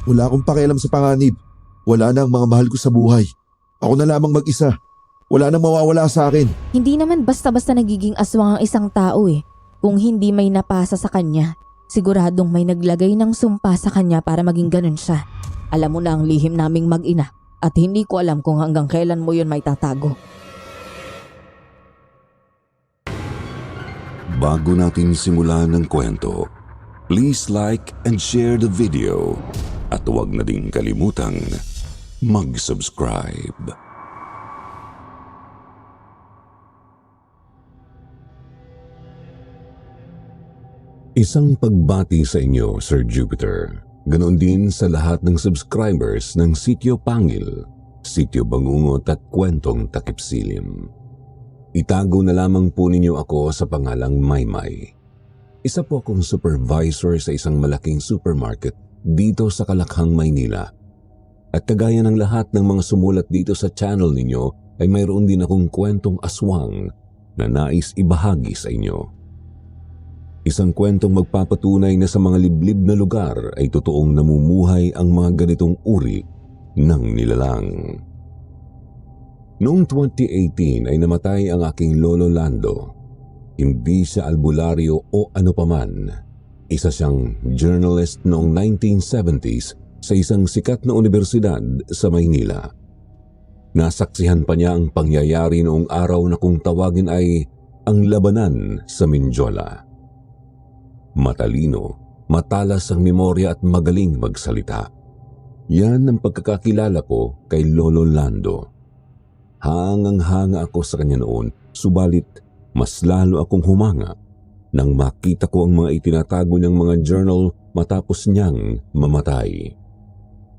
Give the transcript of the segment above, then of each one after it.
Wala akong pakialam sa panganib. Wala na ang mga mahal ko sa buhay. Ako na lamang mag-isa. Wala nang mawawala sa akin. Hindi naman basta-basta nagiging aswang ang isang tao eh. Kung hindi may napasa sa kanya, siguradong may naglagay ng sumpa sa kanya para maging ganun siya. Alam mo na ang lihim naming mag-ina at hindi ko alam kung hanggang kailan mo yun may tatago. Bago natin simulan ang kwento, please like and share the video at huwag na ding kalimutang mag-subscribe. Isang pagbati sa inyo, Sir Jupiter. Ganoon din sa lahat ng subscribers ng Sityo Pangil, Sityo Bangungot at Kwentong Takipsilim. Itago na lamang po ninyo ako sa pangalang Maymay. Isa po akong supervisor sa isang malaking supermarket dito sa Kalakhang, Maynila. At kagaya ng lahat ng mga sumulat dito sa channel ninyo ay mayroon din akong kwentong aswang na nais ibahagi sa inyo. Isang kwentong magpapatunay na sa mga liblib na lugar ay totoong namumuhay ang mga ganitong uri ng nilalang. Noong 2018 ay namatay ang aking lolo Lando. Hindi siya albularyo o ano paman. Isa siyang journalist noong 1970s sa isang sikat na universidad sa Maynila. Nasaksihan pa niya ang pangyayari noong araw na kung tawagin ay ang labanan sa Mindiola. Matalino, matalas ang memorya at magaling magsalita. Yan ang pagkakakilala ko kay Lolo Lando. Hangang-hanga ako sa kanya noon, subalit mas lalo akong humanga nang makita ko ang mga itinatago niyang mga journal matapos niyang mamatay.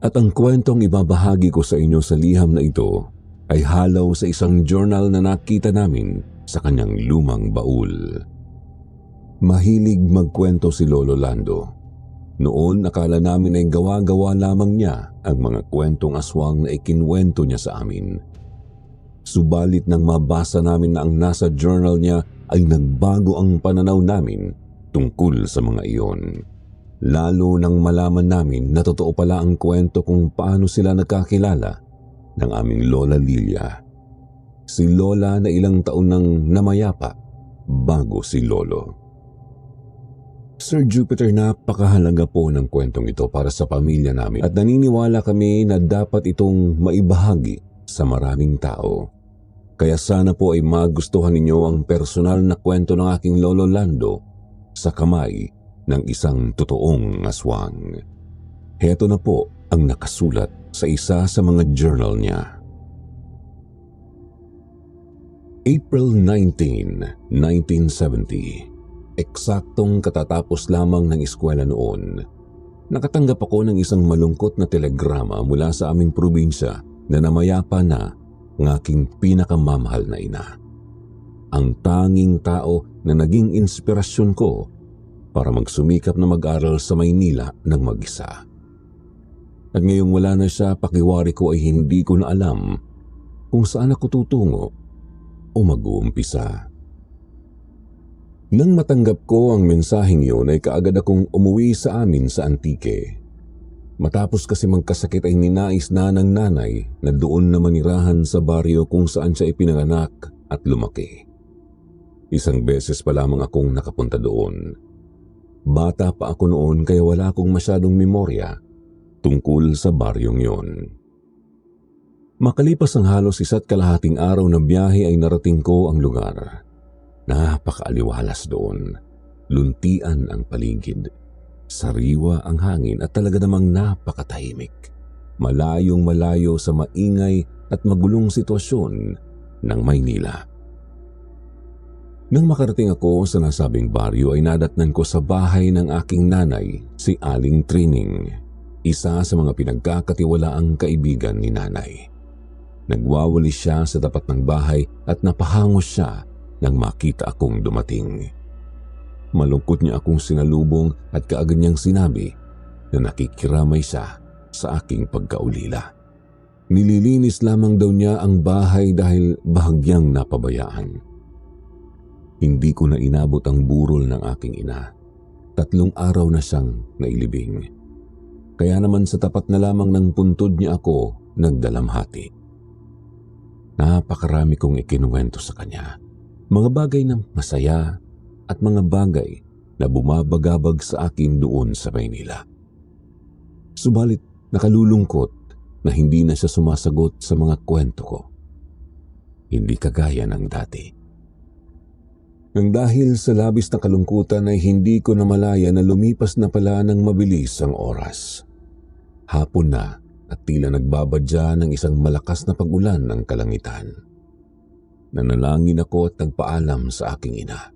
At ang kwentong ibabahagi ko sa inyo sa liham na ito ay halaw sa isang journal na nakita namin sa kanyang lumang baul. Mahilig magkwento si Lolo Lando. Noon akala namin ay gawa-gawa lamang niya ang mga kwentong aswang na ikinwento niya sa amin. Subalit nang mabasa namin na ang nasa journal niya ay nagbago ang pananaw namin tungkol sa mga iyon. Lalo nang malaman namin na totoo pala ang kwento kung paano sila nagkakilala ng aming Lola Lilia. Si Lola na ilang taon nang namayapa bago si Lolo. Sir Jupiter, napakahalaga po ng kwentong ito para sa pamilya namin at naniniwala kami na dapat itong maibahagi sa maraming tao. Kaya sana po ay magustuhan ninyo ang personal na kwento ng aking Lolo Lando sa kamay ng isang totoong aswang. Heto na po ang nakasulat sa isa sa mga journal niya. April 19, 1970. Eksaktong katatapos lamang ng eskwela noon. Nakatanggap ako ng isang malungkot na telegrama mula sa aming probinsya na namayapa na ang aking pinakamamahal na ina. Ang tanging tao na naging inspirasyon ko para magsumikap na mag-aral sa Maynila ng mag-isa. At ngayong wala na siya, pakiwari ko ay hindi ko na alam kung saan ako tutungo o mag-uumpisa. Nang matanggap ko ang mensaheng yun ay kaagad akong umuwi sa amin sa Antique. Matapos kasi magkasakit ay ninais na ng nanay na doon na manirahan sa baryo kung saan siya ipinanganak at lumaki. Isang beses pa lamang akong nakapunta doon. Bata pa ako noon kaya wala akong masyadong memorya tungkol sa baryong yon. Makalipas ang halos 1.5 araw na biyahe ay narating ko ang lugar. Napakaaliwalas doon. Luntian ang paligid. Sariwa ang hangin at talaga namang napakatahimik. Malayong malayo sa maingay at magulong sitwasyon ng Maynila. Nang makarating ako sa nasabing baryo ay nadatnan ko sa bahay ng aking nanay, si Aling Trining, isa sa mga pinagkakatiwalaang kaibigan ni nanay. Nagwawalis siya sa tapat ng bahay at napahangos siya nang makita akong dumating. Malungkot niya akong sinalubong at kaagad niyang sinabi na nakikiramay siya sa aking pagkaulila. Nililinis lamang daw niya ang bahay dahil bahagyang napabayaan. Hindi ko na inabot ang burol ng aking ina. 3 araw na siyang nailibing. kaya naman sa tapat na lamang ng puntod niya ako nagdalamhati. Napakarami kong ikinuwento sa kanya. Mga bagay na masaya at mga bagay na bumabagabag sa akin doon sa Maynila. Subalit nakalulungkot na hindi na siya sumasagot sa mga kwento ko. Hindi kagaya ng dati. Nang dahil sa labis na kalungkutan ay hindi ko namalaya na lumipas na pala ng mabilis ang oras. Hapon na at tila nagbabadya ng isang malakas na pag-ulan ng kalangitan. Nanalangin ako at nagpaalam sa aking ina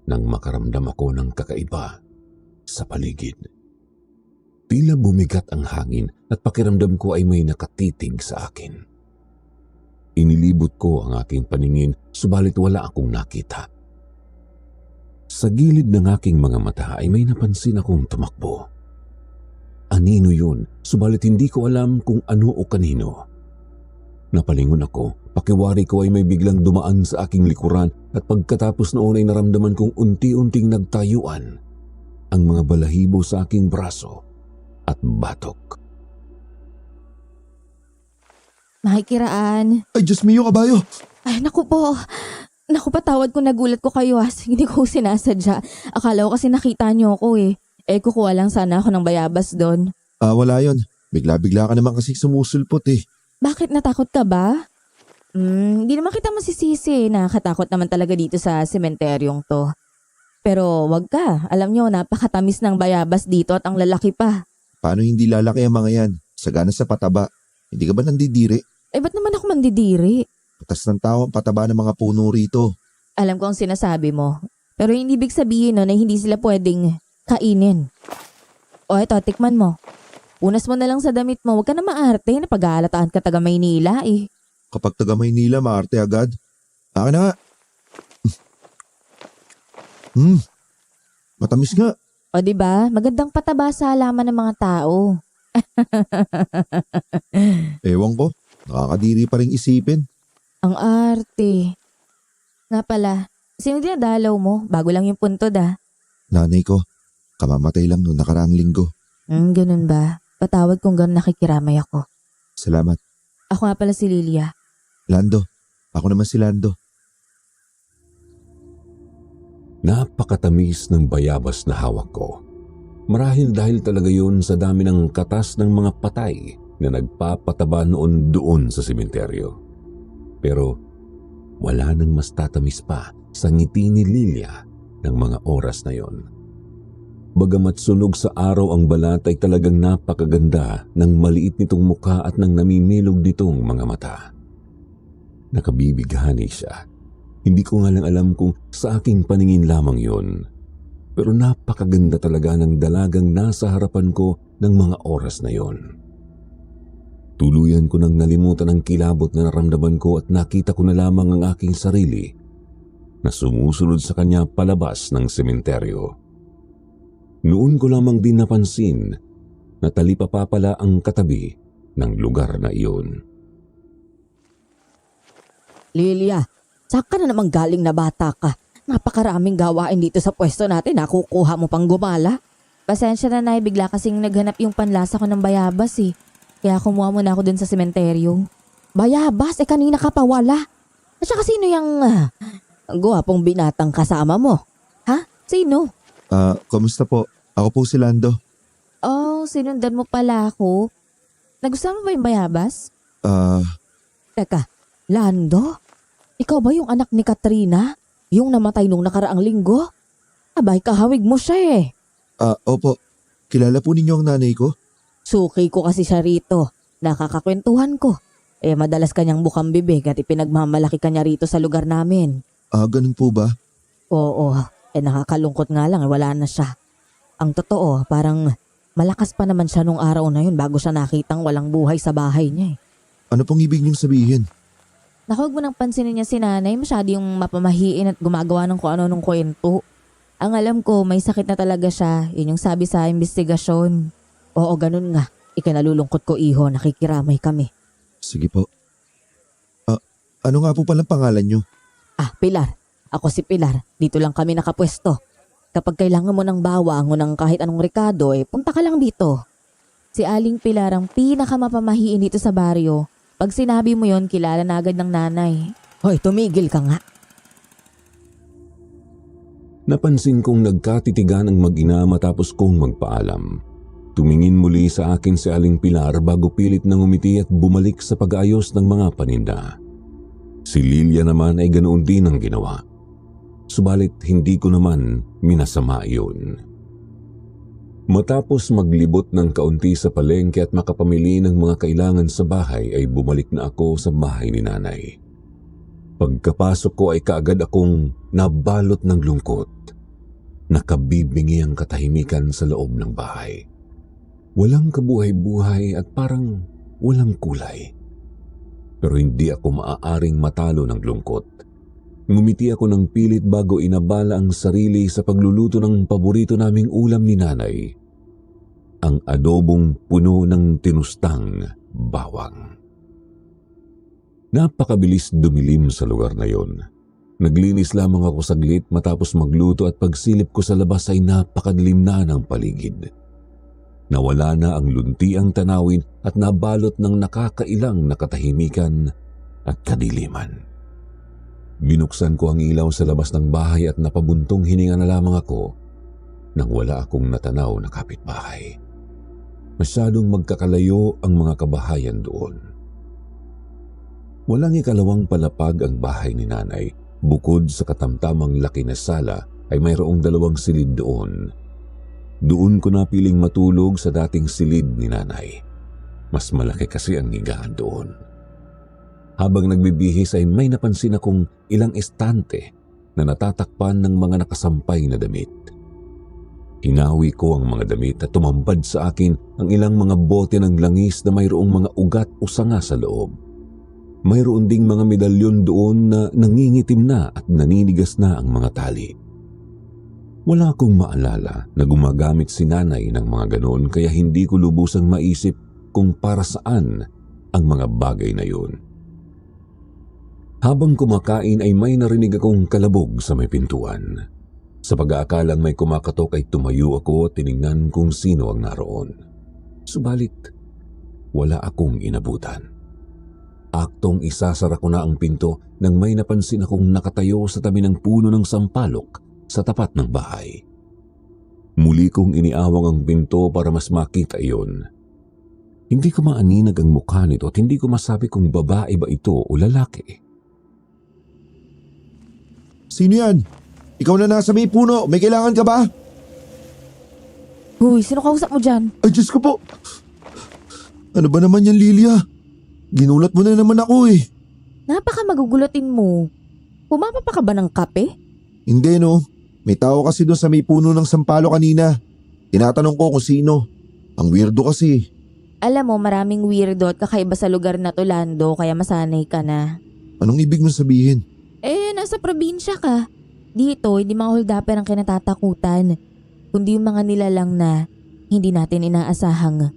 nang makaramdam ako ng kakaiba sa paligid. Tila bumigat ang hangin at pakiramdam ko ay may nakatitig sa akin. Inilibot ko ang aking paningin subalit wala akong nakita. Sa gilid ng aking mga mata ay may napansin akong tumakbo. Anino yun, subalit hindi ko alam kung ano o kanino. Napalingon ako, pakiwari ko ay may biglang dumaan sa aking likuran at pagkatapos noon ay naramdaman kong unti-unting nagtayuan ang mga balahibo sa aking braso at batok. Makikiraan. Ay, Diyos mio, kabayo! Ay, naku po. Naku, patawad ko, nagulat ko kayo Hindi ko sinasadya. Akala ko kasi nakita niyo ako eh. Kukuha lang sana ako ng bayabas doon. Wala yon. Bigla-bigla ka naman kasi sumusulpot eh. Bakit, natakot ka ba? Hindi naman kita masisisi. Nakakatakot naman talaga dito sa sementeryong to. Pero wag ka. Alam niyo, napakatamis ng bayabas dito at ang lalaki pa. Paano hindi lalaki ang mga yan? Sagana sa pataba. Hindi ka ba nandidiri? Ba't naman ako mandidiri? Patas ng tao ang pataba ng mga puno rito. Alam ko ang sinasabi mo. Pero hindi ibig sabihin no, na hindi sila pwedeng kainin. O eto, tikman mo. Unas mo na lang sa damit mo. Huwag ka na maarte. Napag-aalataan ka taga Maynila eh. Kapag taga Maynila, maarte agad. Akin na nga. Matamis nga. O diba? Magandang pataba sa halaman ng mga tao. Ewan ko. Nakakadiri pa rin isipin. Ang arte. Nga pala, sino dinadalaw mo? Bago lang yung puntod ah. Nanay ko, kamamatay lang noong nakaraang linggo. Ganun ba? Patawad kung ganun nakikiramay ako. Salamat. Ako nga pala si Lilia. Lando. Ako naman si Lando. Napakatamis ng bayabas na hawak ko. Marahil dahil talaga yun sa dami ng katas ng mga patay na nagpapataba noon doon sa sementeryo. Pero wala nang mas tatamis pa sa ngiti ni Lilia ng mga oras na yon. Bagamat sunog sa araw ang balat ay talagang napakaganda ng maliit nitong mukha at ng namimilog nitong mga mata. Nakabibighani siya. Hindi ko nga lang alam kung sa aking paningin lamang yon. Pero napakaganda talaga ng dalagang nasa harapan ko ng mga oras na yon. Tuluyan ko nang nalimutan ang kilabot na naramdaman ko at nakita ko na lamang ang aking sarili na sumusunod sa kanya palabas ng sementeryo. Noon ko lamang din napansin na talipa pa pala ang katabi ng lugar na iyon. Lilia, saan ka na namang galing na bata ka? Napakaraming gawain dito sa pwesto natin. Nakukuha mo pang gumala. Pasensya na Nay, bigla kasing naghanap yung panlasa ko ng bayabas eh. Kaya kumuha muna ako dun sa sementeryo. Bayabas? Kanina ka pa wala. At saka sino yung guwapong binatang kasama mo? Ha? Sino? Kamusta po? Ako po si Lando. Oh, sinundan mo pala ako. Nagustuhan mo ba yung bayabas? Teka, Lando? Ikaw ba yung anak ni Katrina? Yung namatay nung nakaraang linggo? Abay, kahawig mo siya eh. Opo. Kilala po ninyo ang nanay ko? Suki ko kasi siya rito. Nakakakwentuhan ko. Madalas kanyang bukang bibig at ipinagmamalaki kanya rito sa lugar namin. Ganun po ba? Oo, nakakalungkot nga lang, wala na siya. Ang totoo, parang malakas pa naman siya nung araw na yun bago siya nakitang walang buhay sa bahay niya eh. Ano pong ibig niyong sabihin? Naku, huwag mo nang pansinin niya si nanay, masyado yung mapamahiin at gumagawa ng kung ano nung kwento. Ang alam ko, may sakit na talaga siya, yun yung sabi sa investigasyon. Oo, ganun nga. Ikinalulungkot ko iho, nakikiramay kami. Sige po. Ano nga po palang pangalan niyo? Pilar. Ako si Pilar. Dito lang kami nakapwesto. Kapag kailangan mo ng bawang o ng kahit anong rekado, punta ka lang dito. Si Aling Pilar ang pinakamapamahiin dito sa baryo. Pag sinabi mo yon, kilala na agad ng nanay. Hoy, tumigil ka nga. Napansin kong nagkatitigan ang mag-ina matapos kong magpaalam. Tumingin muli sa akin si Aling Pilar bago pilit nang umiti at bumalik sa pag-aayos ng mga paninda. Si Lilia naman ay ganoon din ang ginawa. Subalit hindi ko naman minasama iyon. Matapos maglibot ng kaunti sa palengke at makapamili ng mga kailangan sa bahay ay bumalik na ako sa bahay ni nanay. Pagkapasok ko ay kaagad akong nabalot ng lungkot. Nakabibingi ang katahimikan sa loob ng bahay. Walang kabuhay-buhay at parang walang kulay. Pero hindi ako maaaring matalo ng lungkot. Ngumiti ako ng pilit bago inabala ang sarili sa pagluluto ng paborito naming ulam ni nanay. Ang adobong puno ng tinustang bawang. Napakabilis dumilim sa lugar na yon. Naglinis lamang ako saglit matapos magluto at pagsilip ko sa labas ay napakadilim na ng paligid. Nawala na ang luntiang tanawin at nabalot ng nakakailang na katahimikan at kadiliman. Binuksan ko ang ilaw sa labas ng bahay at napabuntong hininga na lamang ako nang wala akong natanaw na kapitbahay. Masyadong magkakalayo ang mga kabahayan doon. Walang ikalawang palapag ang bahay ni nanay. Bukod sa katamtamang laki na sala ay mayroong 2 silid doon. Doon ko napiling matulog sa dating silid ni nanay. Mas malaki kasi ang higaan doon. Habang nagbibihis ay may napansin akong ilang estante na natatakpan ng mga nakasampay na damit. Hinawi ko ang mga damit at tumambad sa akin ang ilang mga bote ng langis na mayroong mga ugat o sanga sa loob. Mayroon ding mga medalyon doon na nangingitim na at naninigas na ang mga tali. Wala akong maalala na gumagamit si nanay ng mga ganoon kaya hindi ko lubusang maisip kung para saan ang mga bagay na yun. Habang kumakain ay may narinig akong kalabog sa may pintuan. Sa pag-aakalang may kumakatok ay tumayo ako at tiningnan kung sino ang naroon. Subalit, wala akong inabutan. Aktong isasara ko na ang pinto nang may napansin akong nakatayo sa tabi ng puno ng sampalok sa tapat ng bahay. Muli kong iniawang ang pinto para mas makita iyon. Hindi ko maaninag ang mukha nito at hindi ko masabi kung babae ba ito o lalaki. Sino yan? Ikaw na nasa may puno. May kailangan ka ba? Huy, sino kausap mo dyan? Ay, Diyos ko po. Ano ba naman yan, Lilia? Ginulat mo na naman ako eh. Napaka magugulatin mo. Pumapa pa ka ba ng kape? Hindi no. May tao kasi doon sa may puno ng sampalo kanina. Tinatanong ko kung sino. Ang weirdo kasi. Alam mo, maraming weirdo at kakaiba sa lugar na to, Lando, kaya masanay ka na. Anong ibig mong sabihin? Nasa probinsya ka. Dito, hindi mga holdapper ang kinatatakutan, kundi yung mga nilalang na hindi natin inaasahang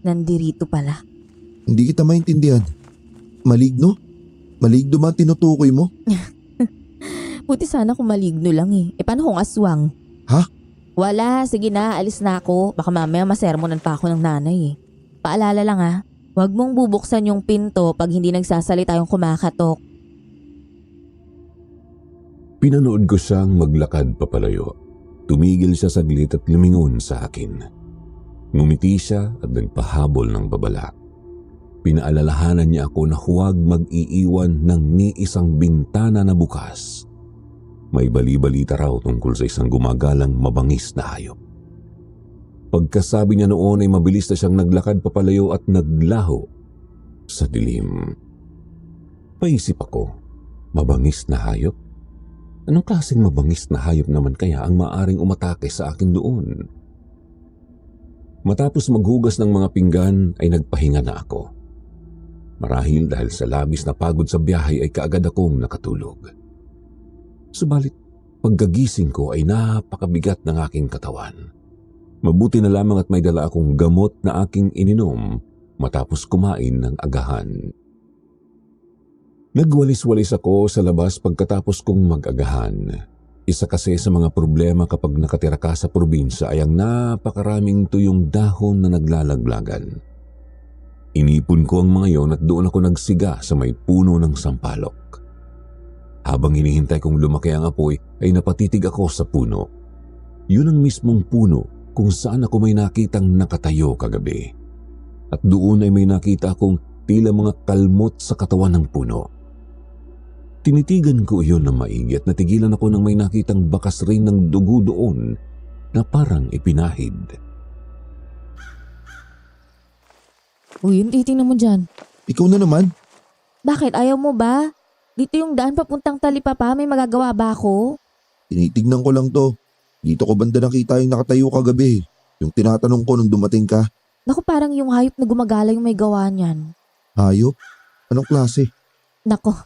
nandirito pala. Hindi kita maintindihan. Maligno? Maligno ba ang tinutukoy mo? Buti sana kung maligno lang eh. Paano kung aswang? Ha? Wala, sige na, alis na ako. Baka mamaya masermonan pa ako ng nanay eh. Paalala lang ha, huwag mong bubuksan yung pinto pag hindi nagsasalita yung kumakatok. Pinanood ko siyang maglakad papalayo. Tumigil siya saglit at lumingon sa akin. Ngumiti siya at nagpahabol ng babala. Pinaalalahanan niya ako na huwag mag-iiwan ng ni isang bintana na bukas. May bali-balita raw tungkol sa isang gumagalang mabangis na hayop. Pagkasabi niya noon ay mabilis na siyang naglakad papalayo at naglaho sa dilim. Paisip ako, mabangis na hayop? Anong klaseng mabangis na hayop naman kaya ang maaring umatake sa akin doon? Matapos maghugas ng mga pinggan ay nagpahinga na ako. Marahil dahil sa labis na pagod sa biyahe ay kaagad akong nakatulog. Subalit pagkagising ko ay napakabigat ng aking katawan. Mabuti na lamang at may dala akong gamot na aking ininom matapos kumain ng agahan. Nagwalis-walis ako sa labas pagkatapos kong mag-agahan. Isa kasi sa mga problema kapag nakatira ka sa probinsya ay ang napakaraming tuyong dahon na naglalaglagan. Inipon ko ang mga yon at doon ako nagsiga sa may puno ng sampalok. Habang hinihintay kong lumaki ang apoy ay napatitig ako sa puno. Yun ang mismong puno kung saan ako may nakitang nakatayo kagabi. At doon ay may nakita akong tila mga kalmot sa katawan ng puno. Tinitigan ko iyon ng maigi at natigilan ako nang may nakitang bakas rin ng dugo doon na parang ipinahid. Uy, yung titingnan mo dyan. Ikaw na naman. Bakit? Ayaw mo ba? Dito yung daan papuntang Talipapa, may magagawa ba ako? Tinitignan ko lang to. Dito ko banda nakita yung nakatayo kagabi. Yung tinatanong ko nung dumating ka. Naku, parang yung hayop na gumagala yung may gawa niyan. Hayop? Anong klase? Nako.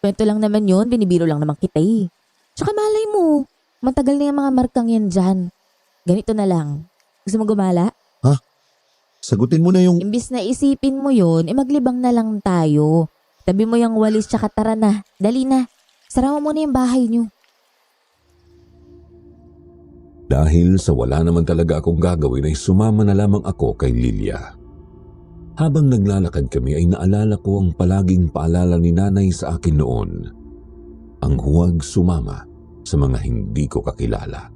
Kwento lang naman yun, binibiro lang naman kita eh. Tsaka malay mo, matagal na yung mga markang yan dyan. Ganito na lang. Gusto mo gumala? Sagutin mo na yung... Imbis na isipin mo yun, maglibang na lang tayo. Tabi mo yung walis tsaka tara na. Dali na. Sara mo muna yung bahay niyo. Dahil sa wala naman talaga akong gagawin ay sumama na lamang ako kay Lilia. Habang naglalakad kami ay naalala ko ang palaging paalala ni nanay sa akin noon. Ang huwag sumama sa mga hindi ko kakilala.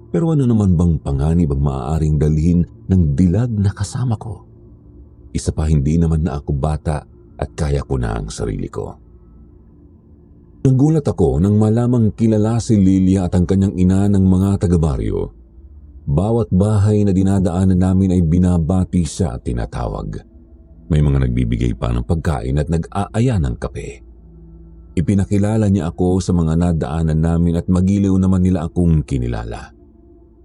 Pero ano naman bang panganib ang maaaring dalhin ng dilag na kasama ko? Isa pa, hindi naman na ako bata at kaya ko na ang sarili ko. Nagulat ako nang malamang kilala si Lilia at ang kanyang ina ng mga taga-baryo. Bawat bahay na dinadaanan namin ay binabati siya at tinatawag. May mga nagbibigay pa ng pagkain at nag-aaya ng kape. Ipinakilala niya ako sa mga nadaanan namin at magiliw naman nila akong kinilala.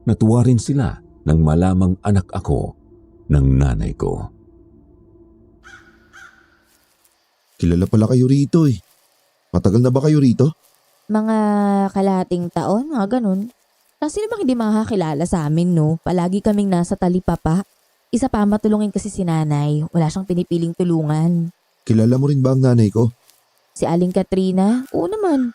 Natuwa rin sila nang malamang anak ako ng nanay ko. Kilala pala kayo rito eh. Matagal na ba kayo rito? Mga kalahating taon, mga ganun. Kasi namang hindi makakilala sa amin, no? Palagi kaming nasa Talipapa. Isa pa, matulungin kasi si nanay. Wala siyang pinipiling tulungan. Kilala mo rin ba ang nanay ko? Si Aling Katrina? Oo naman.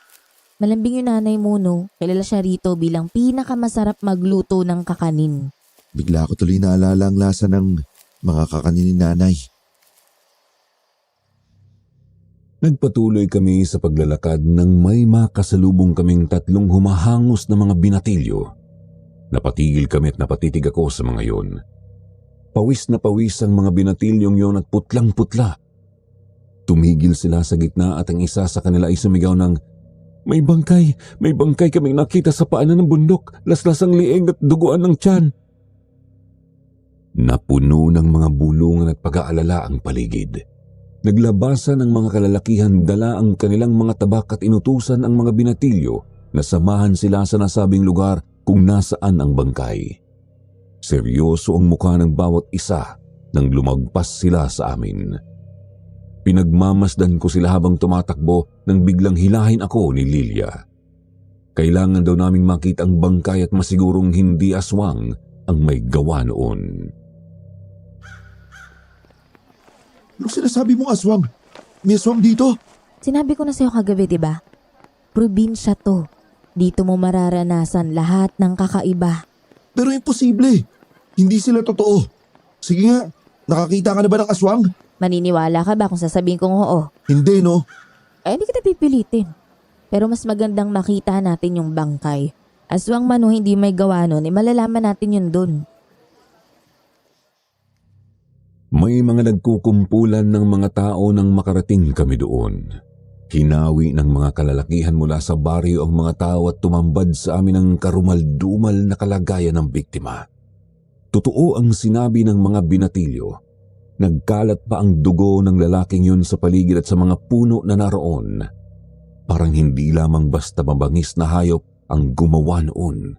Malambing yung nanay mo, no? Kilala siya rito bilang pinakamasarap magluto ng kakanin. Bigla ko tuloy naalala ang lasa ng mga kakanin ni nanay. Nagpatuloy kami sa paglalakad nang may makasalubong kaming tatlong humahangos na mga binatilyo. Napatigil kami at napatitig ako sa mga yon. Pawis na pawis ang mga binatilyong yon at putlang-putla. Tumigil sila sa gitna at ang isa sa kanila ay sumigaw ng, May bangkay kaming nakita sa paanan ng bundok, laslasang lieg at duguan ng tiyan." Napuno ng mga bulungan at pag-aalala ang paligid. Naglabasan ng mga kalalakihan, dala ang kanilang mga tabak at inutusan ang mga binatilyo na samahan sila sa nasabing lugar kung nasaan ang bangkay. Seryoso ang mukha ng bawat isa nang lumagpas sila sa amin. Pinagmamasdan ko sila habang tumatakbo nang biglang hilahin ako ni Lilia. Kailangan daw naming makita ang bangkay at masigurong hindi aswang ang may gawa noon. Anong sinasabi mong aswang? May aswang dito? Sinabi ko na sa'yo kagabi, di ba? Probinsya to. Dito mo mararanasan lahat ng kakaiba. Pero imposible. Hindi sila totoo. Sige nga, nakakita ka na ba ng aswang? Maniniwala ka ba kung sasabihin kong oo? Hindi no. Ay, hindi kita pipilitin. Pero mas magandang makita natin yung bangkay. Aswang man o hindi may gawa nun, malalaman natin yun dun. May mga nagkukumpulan ng mga tao nang makarating kami doon. Hinawi ng mga kalalakihan mula sa baryo ang mga tao at tumambad sa amin ang karumal-dumal na kalagayan ng biktima. Totoo ang sinabi ng mga binatilyo. Nagkalat pa ang dugo ng lalaking yun sa paligid at sa mga puno na naroon. Parang hindi lamang basta mabangis na hayop ang gumawa noon.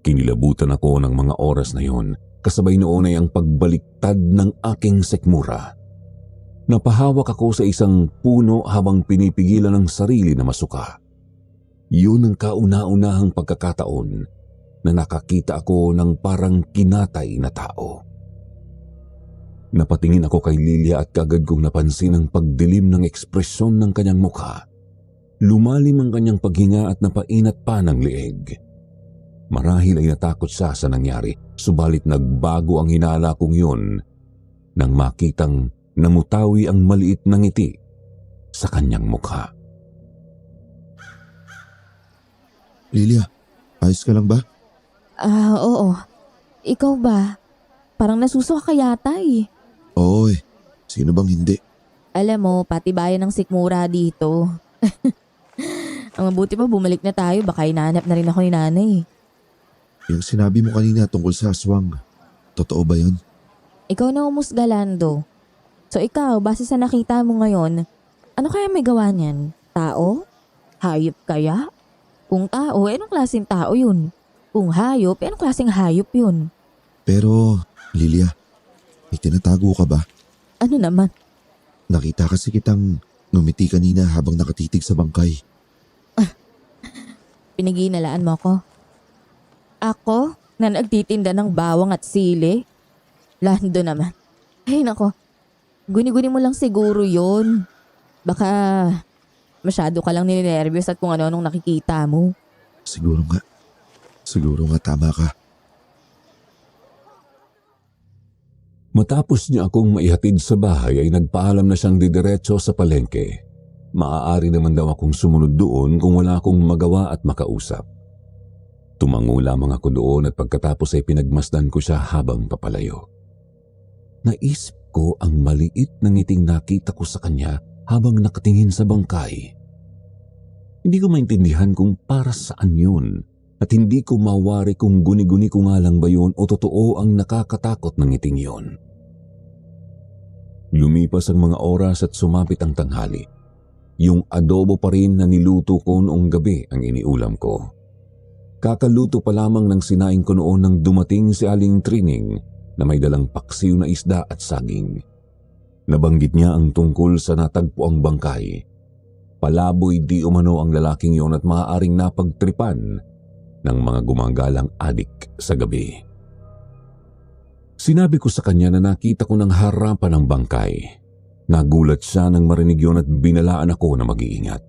Kinilabutan ako ng mga oras na yun. Kasabay noon ay ang pagbaliktad ng aking sekmura. Napahawak ako sa isang puno habang pinipigilan ang sarili na masuka. Yun ang kauna-unahang pagkakataon na nakakita ako ng parang kinatay na tao. Napatingin ako kay Lilia at kagad kong napansin ang pagdilim ng ekspresyon ng kanyang mukha. Lumalim ang kanyang paghinga at napainat pa ng leeg. Marahil ay natakot siya sa nangyari, subalit nagbago ang hinala kong yun nang makitang namutawi ang maliit na ngiti sa kanyang mukha. Lilia, ayos ka lang ba? Oo. Ikaw ba? Parang nasusuka ka yata eh. Oo sino bang hindi? Alam mo, pati bayan ng sikmura dito. Ang mabuti pa bumalik na tayo, baka hinahanap na rin ako ni nanay. Yung sinabi mo kanina tungkol sa aswang, totoo ba yun? Ikaw na umusga, Lando. So ikaw, base sa nakita mo ngayon, ano kaya may gawa niyan? Tao? Hayop kaya? Kung tao, anong klaseng tao yun? Kung hayop, anong klaseng hayop yun? Pero, Lilia, may tinatago ka ba? Ano naman? Nakita kasi kitang ngumiti kanina habang nakatitig sa bangkay. Pinaginalaan mo ako? Ako? Na nagtitinda ng bawang at sili? Lando naman. Ay nako, guni-guni mo lang siguro yun. Baka masyado ka lang ninenervyos at kung ano-anong nakikita mo. Siguro nga tama ka. Matapos niya akong maihatid sa bahay ay nagpaalam na siyang didiretso sa palengke. Maaari naman daw akong sumunod doon kung wala akong magawa at makausap. Tumango lamang ako doon at pagkatapos ay pinagmasdan ko siya habang papalayo. Naisip ko ang maliit na ngiting nakita ko sa kanya habang nakatingin sa bangkay. Hindi ko maintindihan kung para saan yun at hindi ko mawari kung guni-guni ko nga lang ba yun o totoo ang nakakatakot ng ngiting yun. Lumipas ang mga oras at sumapit ang tanghali. Yung adobo pa rin na niluto ko noong gabi ang iniulam ko. Kakaluto pa lamang ng sinaing ko noon nang dumating si Aling Trining na may dalang paksiw na isda at saging. Nabanggit niya ang tungkol sa natagpo ang bangkay. Palaboy di umano ang lalaking yon at maaaring napagtripan ng mga gumagalang adik sa gabi. Sinabi ko sa kanya na nakita ko ng harapan ng bangkay. Nagulat siya nang marinig yon at binalaan ako na mag-iingat.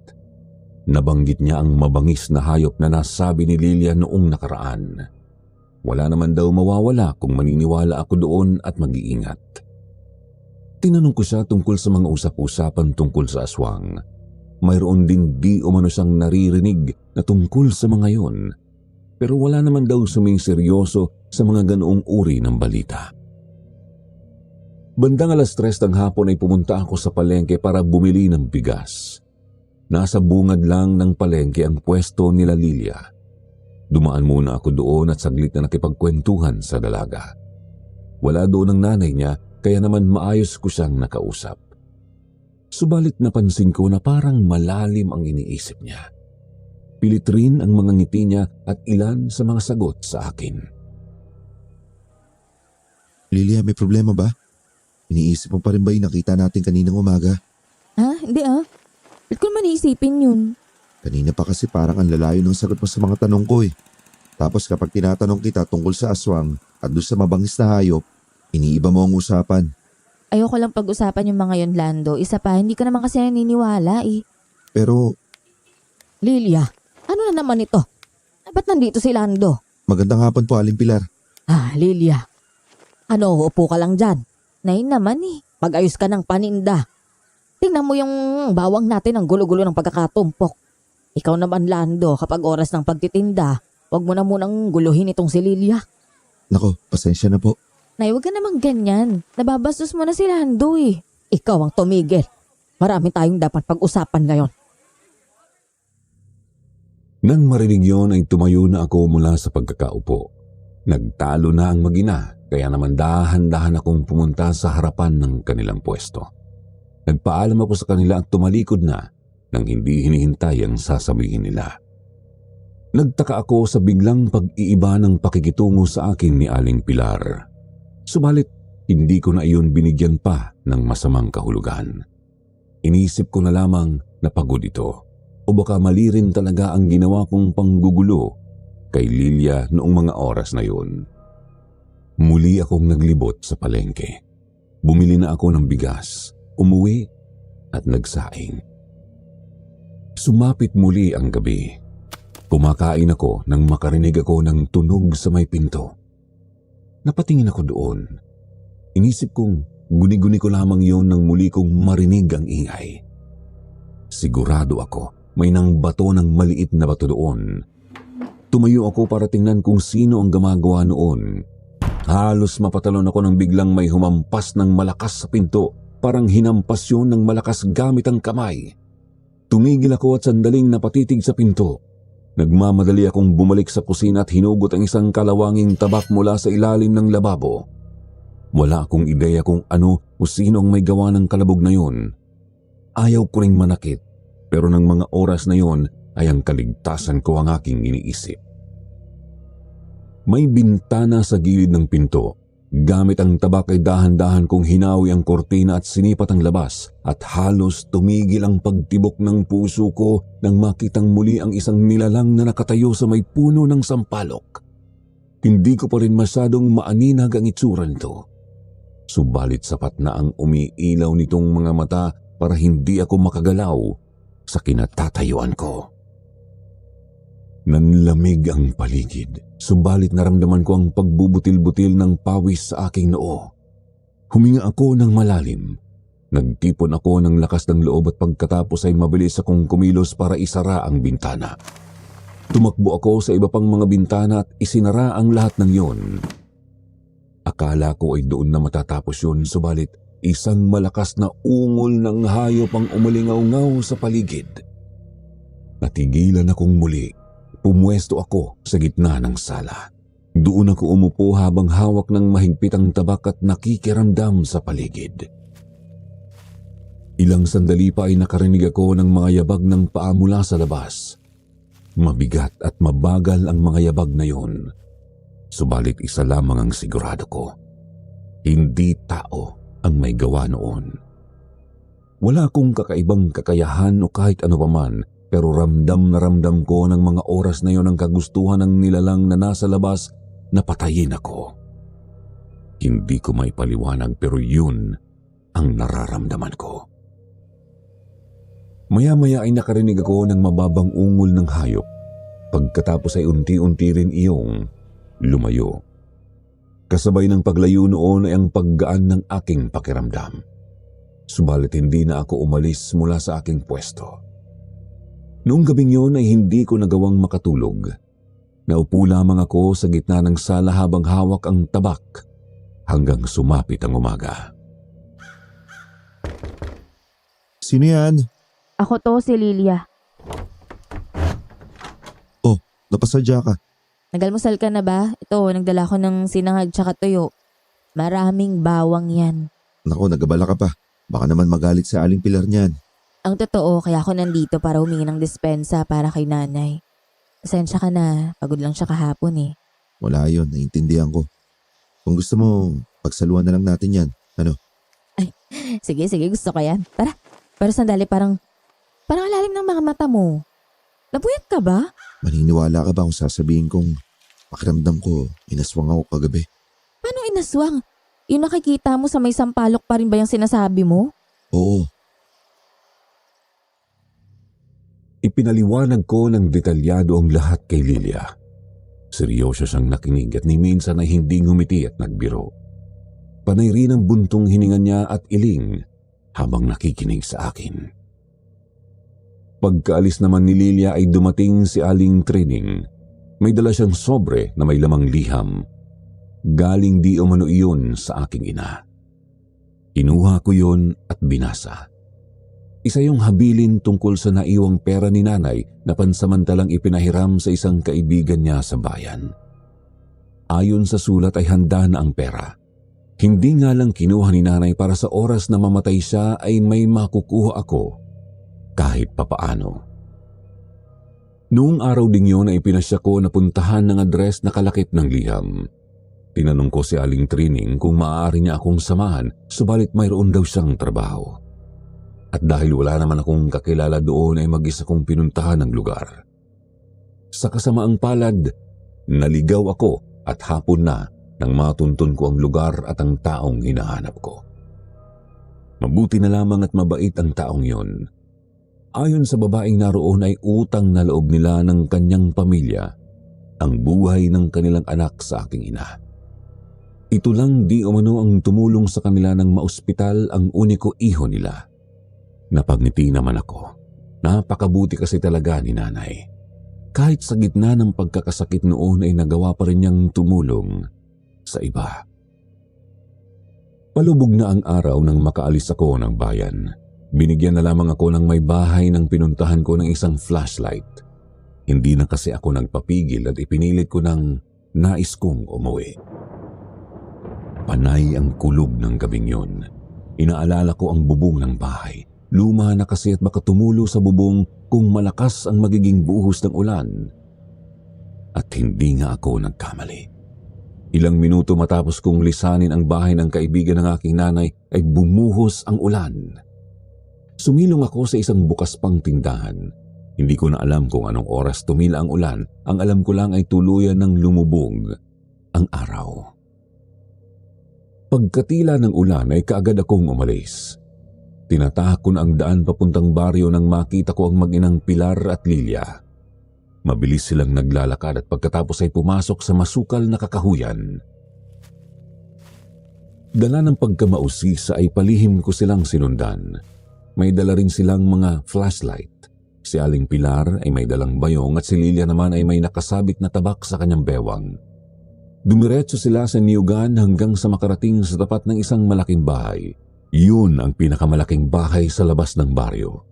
Nabanggit niya ang mabangis na hayop na nasabi ni Lilia noong nakaraan. Wala naman daw mawawala kung maniniwala ako doon at mag-iingat. Tinanong ko siya tungkol sa mga usap-usapan tungkol sa aswang. Mayroon din di umano siyang naririnig na tungkol sa mga yon. Pero wala naman daw sumiseryoso sa mga ganoong uri ng balita. Bandang 3:00 ng hapon ay pumunta ako sa palengke para bumili ng bigas. Nasa bungad lang ng palengke ang pwesto nila Lilia. Dumaan muna ako doon at saglit na nakipagkwentuhan sa dalaga. Wala doon ang nanay niya kaya naman maayos ko siyang nakausap. Subalit napansin ko na parang malalim ang iniisip niya. Pilit rin ang mga ngiti niya at ilan sa mga sagot sa akin. Lilia, may problema ba? Iniisip mo pa rin ba yung nakita natin kaninang umaga? Ha? Hindi ah. Ba't ko naman iisipin yun? Kanina pa kasi parang ang lalayo ng sagot mo sa mga tanong ko eh. Tapos kapag tinatanong kita tungkol sa aswang at doon sa mabangis na hayop, iniiba mo ang usapan. Ayoko lang pag-usapan yung mga yon, Lando. Isa pa, hindi ka naman kasi naniniwala eh. Pero Lilia, ano na naman ito? Ba't nandito si Lando? magandang hapon po, Aling Pilar. Lilia. Ano, upo ka lang dyan. Nay naman eh, pag-ayos ka ng paninda. Tingnan mo yung bawang natin ang gulo-gulo ng pagkakatumpok. Ikaw naman, Lando, kapag oras ng pagtitinda, wag mo na munang guluhin itong si Lilia. Nako, pasensya na po. Nay, wag ka namang ganyan. Nababastos mo na si Lando eh. Ikaw ang tumigil. Marami tayong dapat pag-usapan ngayon. Nang marinig yon ay tumayo na ako mula sa pagkakaupo. Nagtalo na ang mag-ina kaya naman dahan-dahan akong pumunta sa harapan ng kanilang pwesto. Nagpaalam ako sa kanila at tumalikod na nang hindi hinihintay ang sasabihin nila. Nagtaka ako sa biglang pag-iiba ng pakikitungo sa akin ni Aling Pilar. Subalit, hindi ko na iyon binigyan pa ng masamang kahulugan. Inisip ko na lamang na pagod ito o baka mali rin talaga ang ginawa kong panggugulo kay Lilia noong mga oras na yun. Muli akong naglibot sa palengke. Bumili na ako ng bigas, umuwi at nagsaing. Sumapit muli ang gabi. Kumakain ako nang makarinig ako ng tunog sa may pinto. Napatingin ako doon. Inisip kong guni-guni ko lamang yon nang muli kong marinig ang ingay. Sigurado ako may nang bato ng maliit na bato doon. Tumayo ako para tingnan kung sino ang gumagawa noon. Halos mapatalon ako nang biglang may humampas ng malakas sa pinto. Parang hinampas yun ng malakas gamit ang kamay. Tumigil ako at sandaling napatitig sa pinto. Nagmamadali akong bumalik sa kusina at hinugot ang isang kalawanging tabak mula sa ilalim ng lababo. Wala akong ideya kung ano o sino ang may gawa ng kalabog na yun. Ayaw ko ring manakit, pero ng mga oras na yon ay ang kaligtasan ko ang aking iniisip. May bintana sa gilid ng pinto. Gamit ang tabak ay dahan-dahan kong hinawi ang kortina at sinipat ang labas at halos tumigil ang pagtibok ng puso ko nang makitang muli ang isang nilalang na nakatayo sa may puno ng sampalok. Hindi ko pa rin masyadong maaninag ang itsura nito. Subalit sapat na ang umiilaw nitong mga mata para hindi ako makagalaw sa kinatatayuan ko. Nanlamig ang paligid, subalit naramdaman ko ang pagbubutil-butil ng pawis sa aking noo. Huminga ako ng malalim. Nagtipon ako ng lakas ng loob at pagkatapos ay mabilis akong kumilos para isara ang bintana. Tumakbo ako sa iba pang mga bintana at isinara ang lahat ng yon. Akala ko ay doon na matatapos yun, subalit isang malakas na ungol ng hayop ang umalingaw-ngaw sa paligid. Natigilan akong muli. Pumuesto ako sa gitna ng sala. Doon ako umupo habang hawak ng mahigpit ang tabak at nakikiramdam sa paligid. Ilang sandali pa ay nakarinig ako ng mga yabag ng paa mula sa labas. Mabigat at mabagal ang mga yabag na yon. Subalit isa lamang ang sigurado ko. Hindi tao ang may gawa noon. Wala akong kakaibang kakayahan o kahit ano paman, pero ramdam na ramdam ko ng mga oras na yon ang kagustuhan ng nilalang na nasa labas na patayin ako. Hindi ko maipaliwanag pero yun ang nararamdaman ko. Maya-maya ay nakarinig ako ng mababang ungol ng hayop. Pagkatapos ay unti-unti rin iyong lumayo. Kasabay ng paglayo noon ay ang paggaan ng aking pakiramdam. Subalit hindi na ako umalis mula sa aking pwesto. Noong gabing yun ay hindi ko nagawang makatulog. Naupo lamang ako sa gitna ng sala habang hawak ang tabak hanggang sumapit ang umaga. Sino yan? Ako to, si Lilia. Oh, napasadya ka. Nagalmusal ka na ba? Ito, nagdala ko ng sinangag tsaka tuyo. Maraming bawang yan. Naku, nagabala ka pa. Baka naman magalit sa Aling Pilar niyan. Ang totoo, kaya ako nandito para humingi ng dispensa para kay nanay. Pasensya ka na, pagod lang siya kahapon eh. Wala yun, naiintindihan ko. Kung gusto mo, pagsaluhan na lang natin yan. Ano? Sige, gusto ko yan. Tara, pero sandali parang alalim ng mga mata mo. Nabuyat ka ba? Maniniwala ka ba kung sasabihin kong pakiramdam ko, inaswang ako kagabi? Paano inaswang? Yung nakikita mo sa may sampalok pa rin ba yung sinasabi mo? Oo. Ipinaliwanag ko ng detalyado ang lahat kay Lilia. Seryoso siyang nakinig at ni minsan ay hindi ngumiti at nagbiro. Panay rin ang buntong hininga niya at iling habang nakikinig sa akin. Pagkaalis naman ni Lilia ay dumating si Aling Trining. May dala siyang sobre na may lamang liham. Galing di umano iyon sa aking ina. Kinuha ko yon at binasa. Isa yung habilin tungkol sa naiwang pera ni nanay na pansamantalang ipinahiram sa isang kaibigan niya sa bayan. Ayon sa sulat ay handa na ang pera. Hindi nga lang kinuha ni nanay para sa oras na mamatay siya ay may makukuha ako kahit papaano. Noong araw ding yun ay pinasya ko na puntahan ng address na kalakip ng liham. Tinanong ko si Aling Trining kung maaari niya akong samahan, subalit mayroon daw siyang trabaho. At dahil wala naman akong kakilala doon ay mag-isa kong pinuntahan ang lugar. Sa kasamaang palad, naligaw ako at hapon na nang matuntun ko ang lugar at ang taong hinahanap ko. Mabuti na lamang at mabait ang taong yon. Ayon sa babaeng naroon ay utang na loob nila ng kanyang pamilya ang buhay ng kanilang anak sa aking ina. Ito lang di umano ang tumulong sa kanila ng maospital ang uniko iho nila. Napagngiti naman ako. Napakabuti kasi talaga ni nanay. Kahit sa gitna ng pagkakasakit noon ay nagawa pa rin niyang tumulong sa iba. Palubog na ang araw nang makaalis ako ng bayan. Binigyan na lamang ako ng may bahay nang pinuntahan ko ng isang flashlight. Hindi na kasi ako nagpapigil at ipinilit ko ng nais kong umuwi. Panay ang kulob ng gabing yun. Inaalala ko ang bubong ng bahay. Luma na kasi at baka tumulo sa bubong kung malakas ang magiging buhos ng ulan. At hindi nga ako nagkamali. Ilang minuto matapos kong lisanin ang bahay ng kaibigan ng aking nanay ay bumuhos ang ulan. Sumilong ako sa isang bukas pang tindahan. Hindi ko na alam kung anong oras tumila ang ulan. Ang alam ko lang ay tuluyan ng lumubog ang araw. Pagkatila ng ulan ay kaagad akong umalis. Tinatahak ko na ang daan papuntang baryo nang makita ko ang mag-inang Pilar at Lilia. Mabilis silang naglalakad at pagkatapos ay pumasok sa masukal na kakahuyan. Dala ng pagkamausisa ay palihim ko silang sinundan. May dala rin silang mga flashlight. Si Aling Pilar ay may dalang bayong at si Lilia naman ay may nakasabit na tabak sa kanyang bewang. Dumiretso sila sa niyugan hanggang sa makarating sa tapat ng isang malaking bahay. Yun ang pinakamalaking bahay sa labas ng baryo.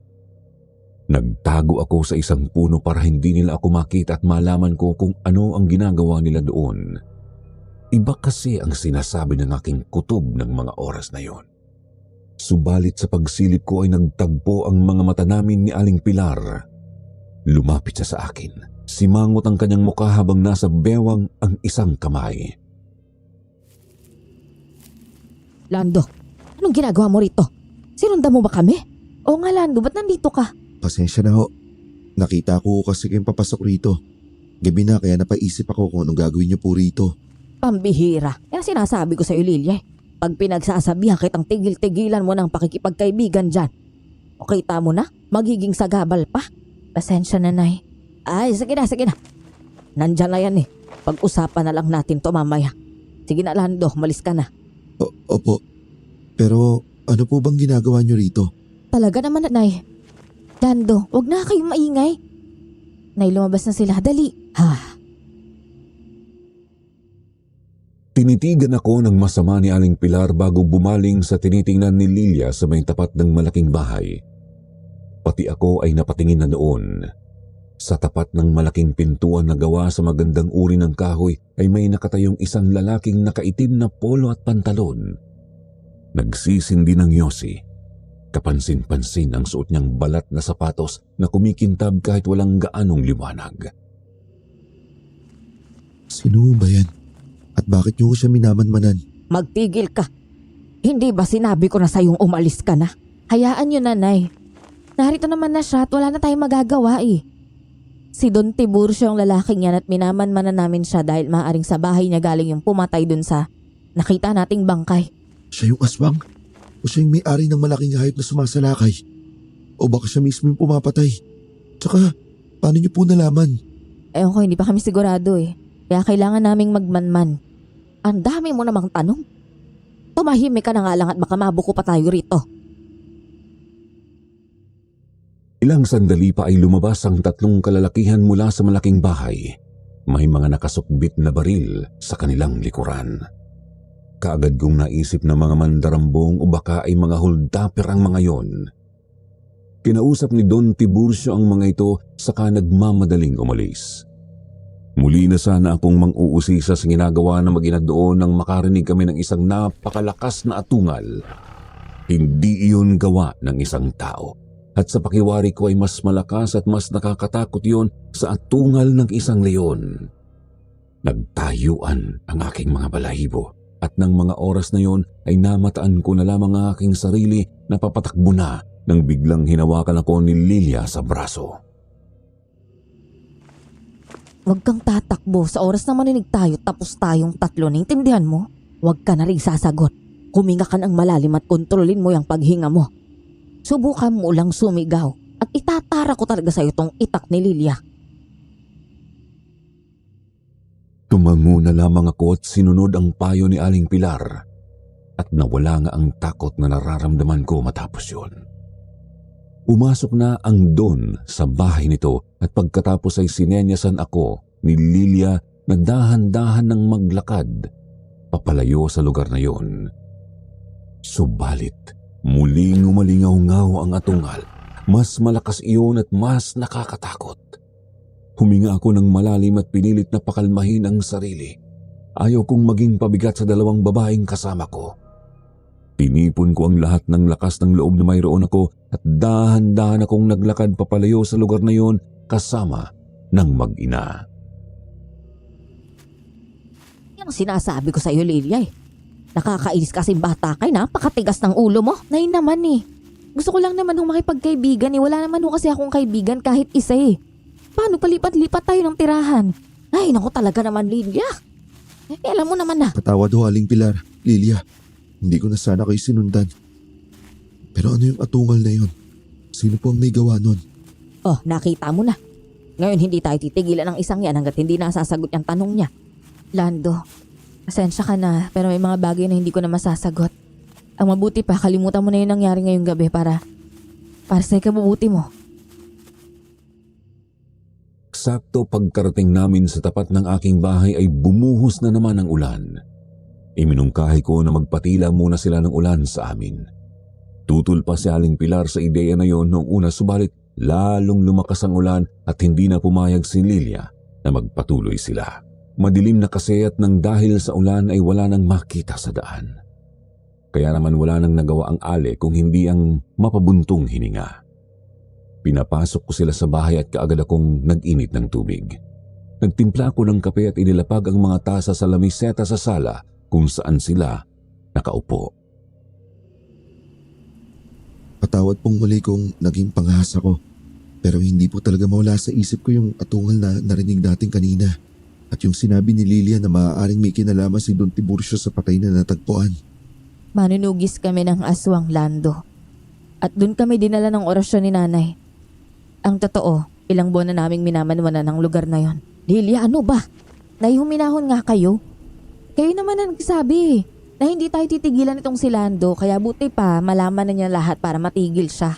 Nagtago ako sa isang puno para hindi nila ako makita at malaman ko kung ano ang ginagawa nila doon. Iba kasi ang sinasabi ng aking kutob ng mga oras na yon. Subalit sa pagsilip ko ay nagtagpo ang mga mata namin ni Aling Pilar. Lumapit siya sa akin. Simangot ang kanyang mukha habang nasa bewang ang isang kamay. Lando, anong ginagawa mo rito? Sinundan mo ba kami? Oo nga Lando, ba't nandito ka? Pasensya na ho. Nakita ko kasi kayong papasok rito. Gabi na kaya napaisip ako kung anong gagawin niyo po rito. Pambihira. Yan ang sinasabi ko sa iyo, Lilia. Pag pinagsasabihan kitang tigil-tigilan mo ng pakikipagkaibigan dyan. O kita mo na, magiging sagabal pa. Pasensya na, Nay. Ay, sige na. Nandyan na yan eh. Pag-usapan na lang natin to mamaya. Sige na, Lando, malis ka na. Opo. Pero ano po bang ginagawa niyo rito? Talaga naman, Nay. Lando, wag na kayong maingay. Nay, lumabas na sila. Dali. Tinitigan ako ng masama ni Aling Pilar bago bumaling sa tinitingnan ni Lilia sa may tapat ng malaking bahay. Pati ako ay napatingin na doon. Sa tapat ng malaking pintuan na gawa sa magandang uri ng kahoy ay may nakatayong isang lalaking nakaitim na polo at pantalon. Nagsisindi ng yosi. Kapansin-pansin ang suot niyang balat na sapatos na kumikintab kahit walang gaanong liwanag. Sino ba yan? At bakit niyo ko siya minamanmanan? Magtigil ka. Hindi ba sinabi ko na sa'yong umalis ka na? Hayaan niyo, Nanay. Narito naman na siya at wala na tayong magagawa eh. Si Don Tiburcio ang lalaking yan at minamanmanan namin siya dahil maaaring sa bahay niya galing yung pumatay dun sa nakita nating bangkay. Siya yung aswang? O siya yung may-ari ng malaking hayop na sumasalakay? O baka siya mismo yung pumapatay? Tsaka, paano niyo po nalaman? Ewan ko, hindi pa kami sigurado eh. Kaya kailangan naming magmanman. Ang dami mo namang tanong. Tumahimik ka na nga lang at baka mabuko pa tayo rito. Ilang sandali pa ay lumabas ang tatlong kalalakihan mula sa malaking bahay. May mga nakasukbit na baril sa kanilang likuran. Kaagad kong naisip na mga mandarambong o baka ay mga holdapper ang mga yon. Kinausap ni Don Tiburcio ang mga ito saka nagmamadaling umalis. Muli na sana akong mang-uusisa sa ginagawa na mag-ina doon nang makarinig kami ng isang napakalakas na atungal. Hindi iyon gawa ng isang tao. At sa pakiwari ko ay mas malakas at mas nakakatakot yon sa atungal ng isang leon. Nagtayuan ang aking mga balahibo at ng mga oras na yon ay namataan ko na lamang ang aking sarili na papatakbo na nang biglang hinawakan ako ni Lilia sa braso. Huwag kang tatakbo. Sa oras na maninig tayo tapos tayong tatlo. Naintindihan mo? Huwag ka na rin sasagot. Huminga ka ng malalim at kontrolin mo yung paghinga mo. Subukan mo lang sumigaw at itatara ko talaga sa'yo tong itak ni Lilia. Tumango na lamang ako at sinunod ang payo ni Aling Pilar at nawala nga ang takot na nararamdaman ko matapos yun. Pumasok na ang Don sa bahay nito at pagkatapos ay sinenyasan ako ni Lilia na dahan-dahan ng maglakad papalayo sa lugar na yon. Subalit, muling umalingaw-ngaw ang atungal. Mas malakas iyon at mas nakakatakot. Huminga ako ng malalim at pinilit na pakalmahin ang sarili. Ayaw kong maging pabigat sa dalawang babaeng kasama ko. Tinipon ko ang lahat ng lakas ng loob na mayroon ako at dahan-dahan akong naglakad papalayo sa lugar na yon kasama ng mag-ina. Yan ang sinasabi ko sa'yo, Lilia eh. Nakakainis kasi bata ka, napakatigas ng ulo mo. Nay naman eh. Gusto ko lang naman hong makipagkaibigan eh. Wala naman ho kasi akong kaibigan kahit isa eh. Paano palipat-lipat tayo ng tirahan? Ay, naku talaga naman, Lilia. Eh, alam mo naman na. Patawad ho, Aling Pilar. Lilia, hindi ko na sana kayo sinundan. Pero ano yung atungal na yun? Sino po ang may gawa nun? Oh, nakita mo na. Ngayon hindi tayo titigilan ng isang yan hanggat hindi nasasagot yung tanong niya. Lando, pasensya ka na pero may mga bagay na hindi ko na masasagot. Ang mabuti pa, kalimutan mo na yung nangyari ngayong gabi para sa ikabubuti mo. Sakto pagkarating namin sa tapat ng aking bahay ay bumuhos na naman ang ulan. Iminungkahi ko na magpatila muna sila ng ulan sa amin. Tutol pa si Aling Pilar sa ideya na yon noong una subalit lalong lumakas ang ulan at hindi na pumayag si Lilia na magpatuloy sila. Madilim na kasi at nang dahil sa ulan ay wala nang makita sa daan. Kaya naman wala nang nagawa ang Ale kung hindi ang mapabuntong hininga. Pinapasok ko sila sa bahay at kaagad akong nag-init ng tubig. Nagtimpla ako ng kape at inilapag ang mga tasa sa lamiseta sa sala kung saan sila nakaupo. Patawad pong muli kung naging panghasa ko. Pero hindi po talaga mawala sa isip ko yung atungal na narinig natin kanina. At yung sinabi ni Lilia na maaaring may kinalaman si Don Tiburcio sa patay na natagpuan. Manunugis kami ng aswang, Lando. At dun kami dinala ng orasyon ni nanay. Ang totoo, ilang buwan na naming minamanwanan ng lugar na yon. Lilia, ano ba? Naihuminahon nga kayo. Kayo naman ang nagsabi na hindi tayo titigilan itong si Lando kaya buti pa malaman na niya lahat para matigil siya.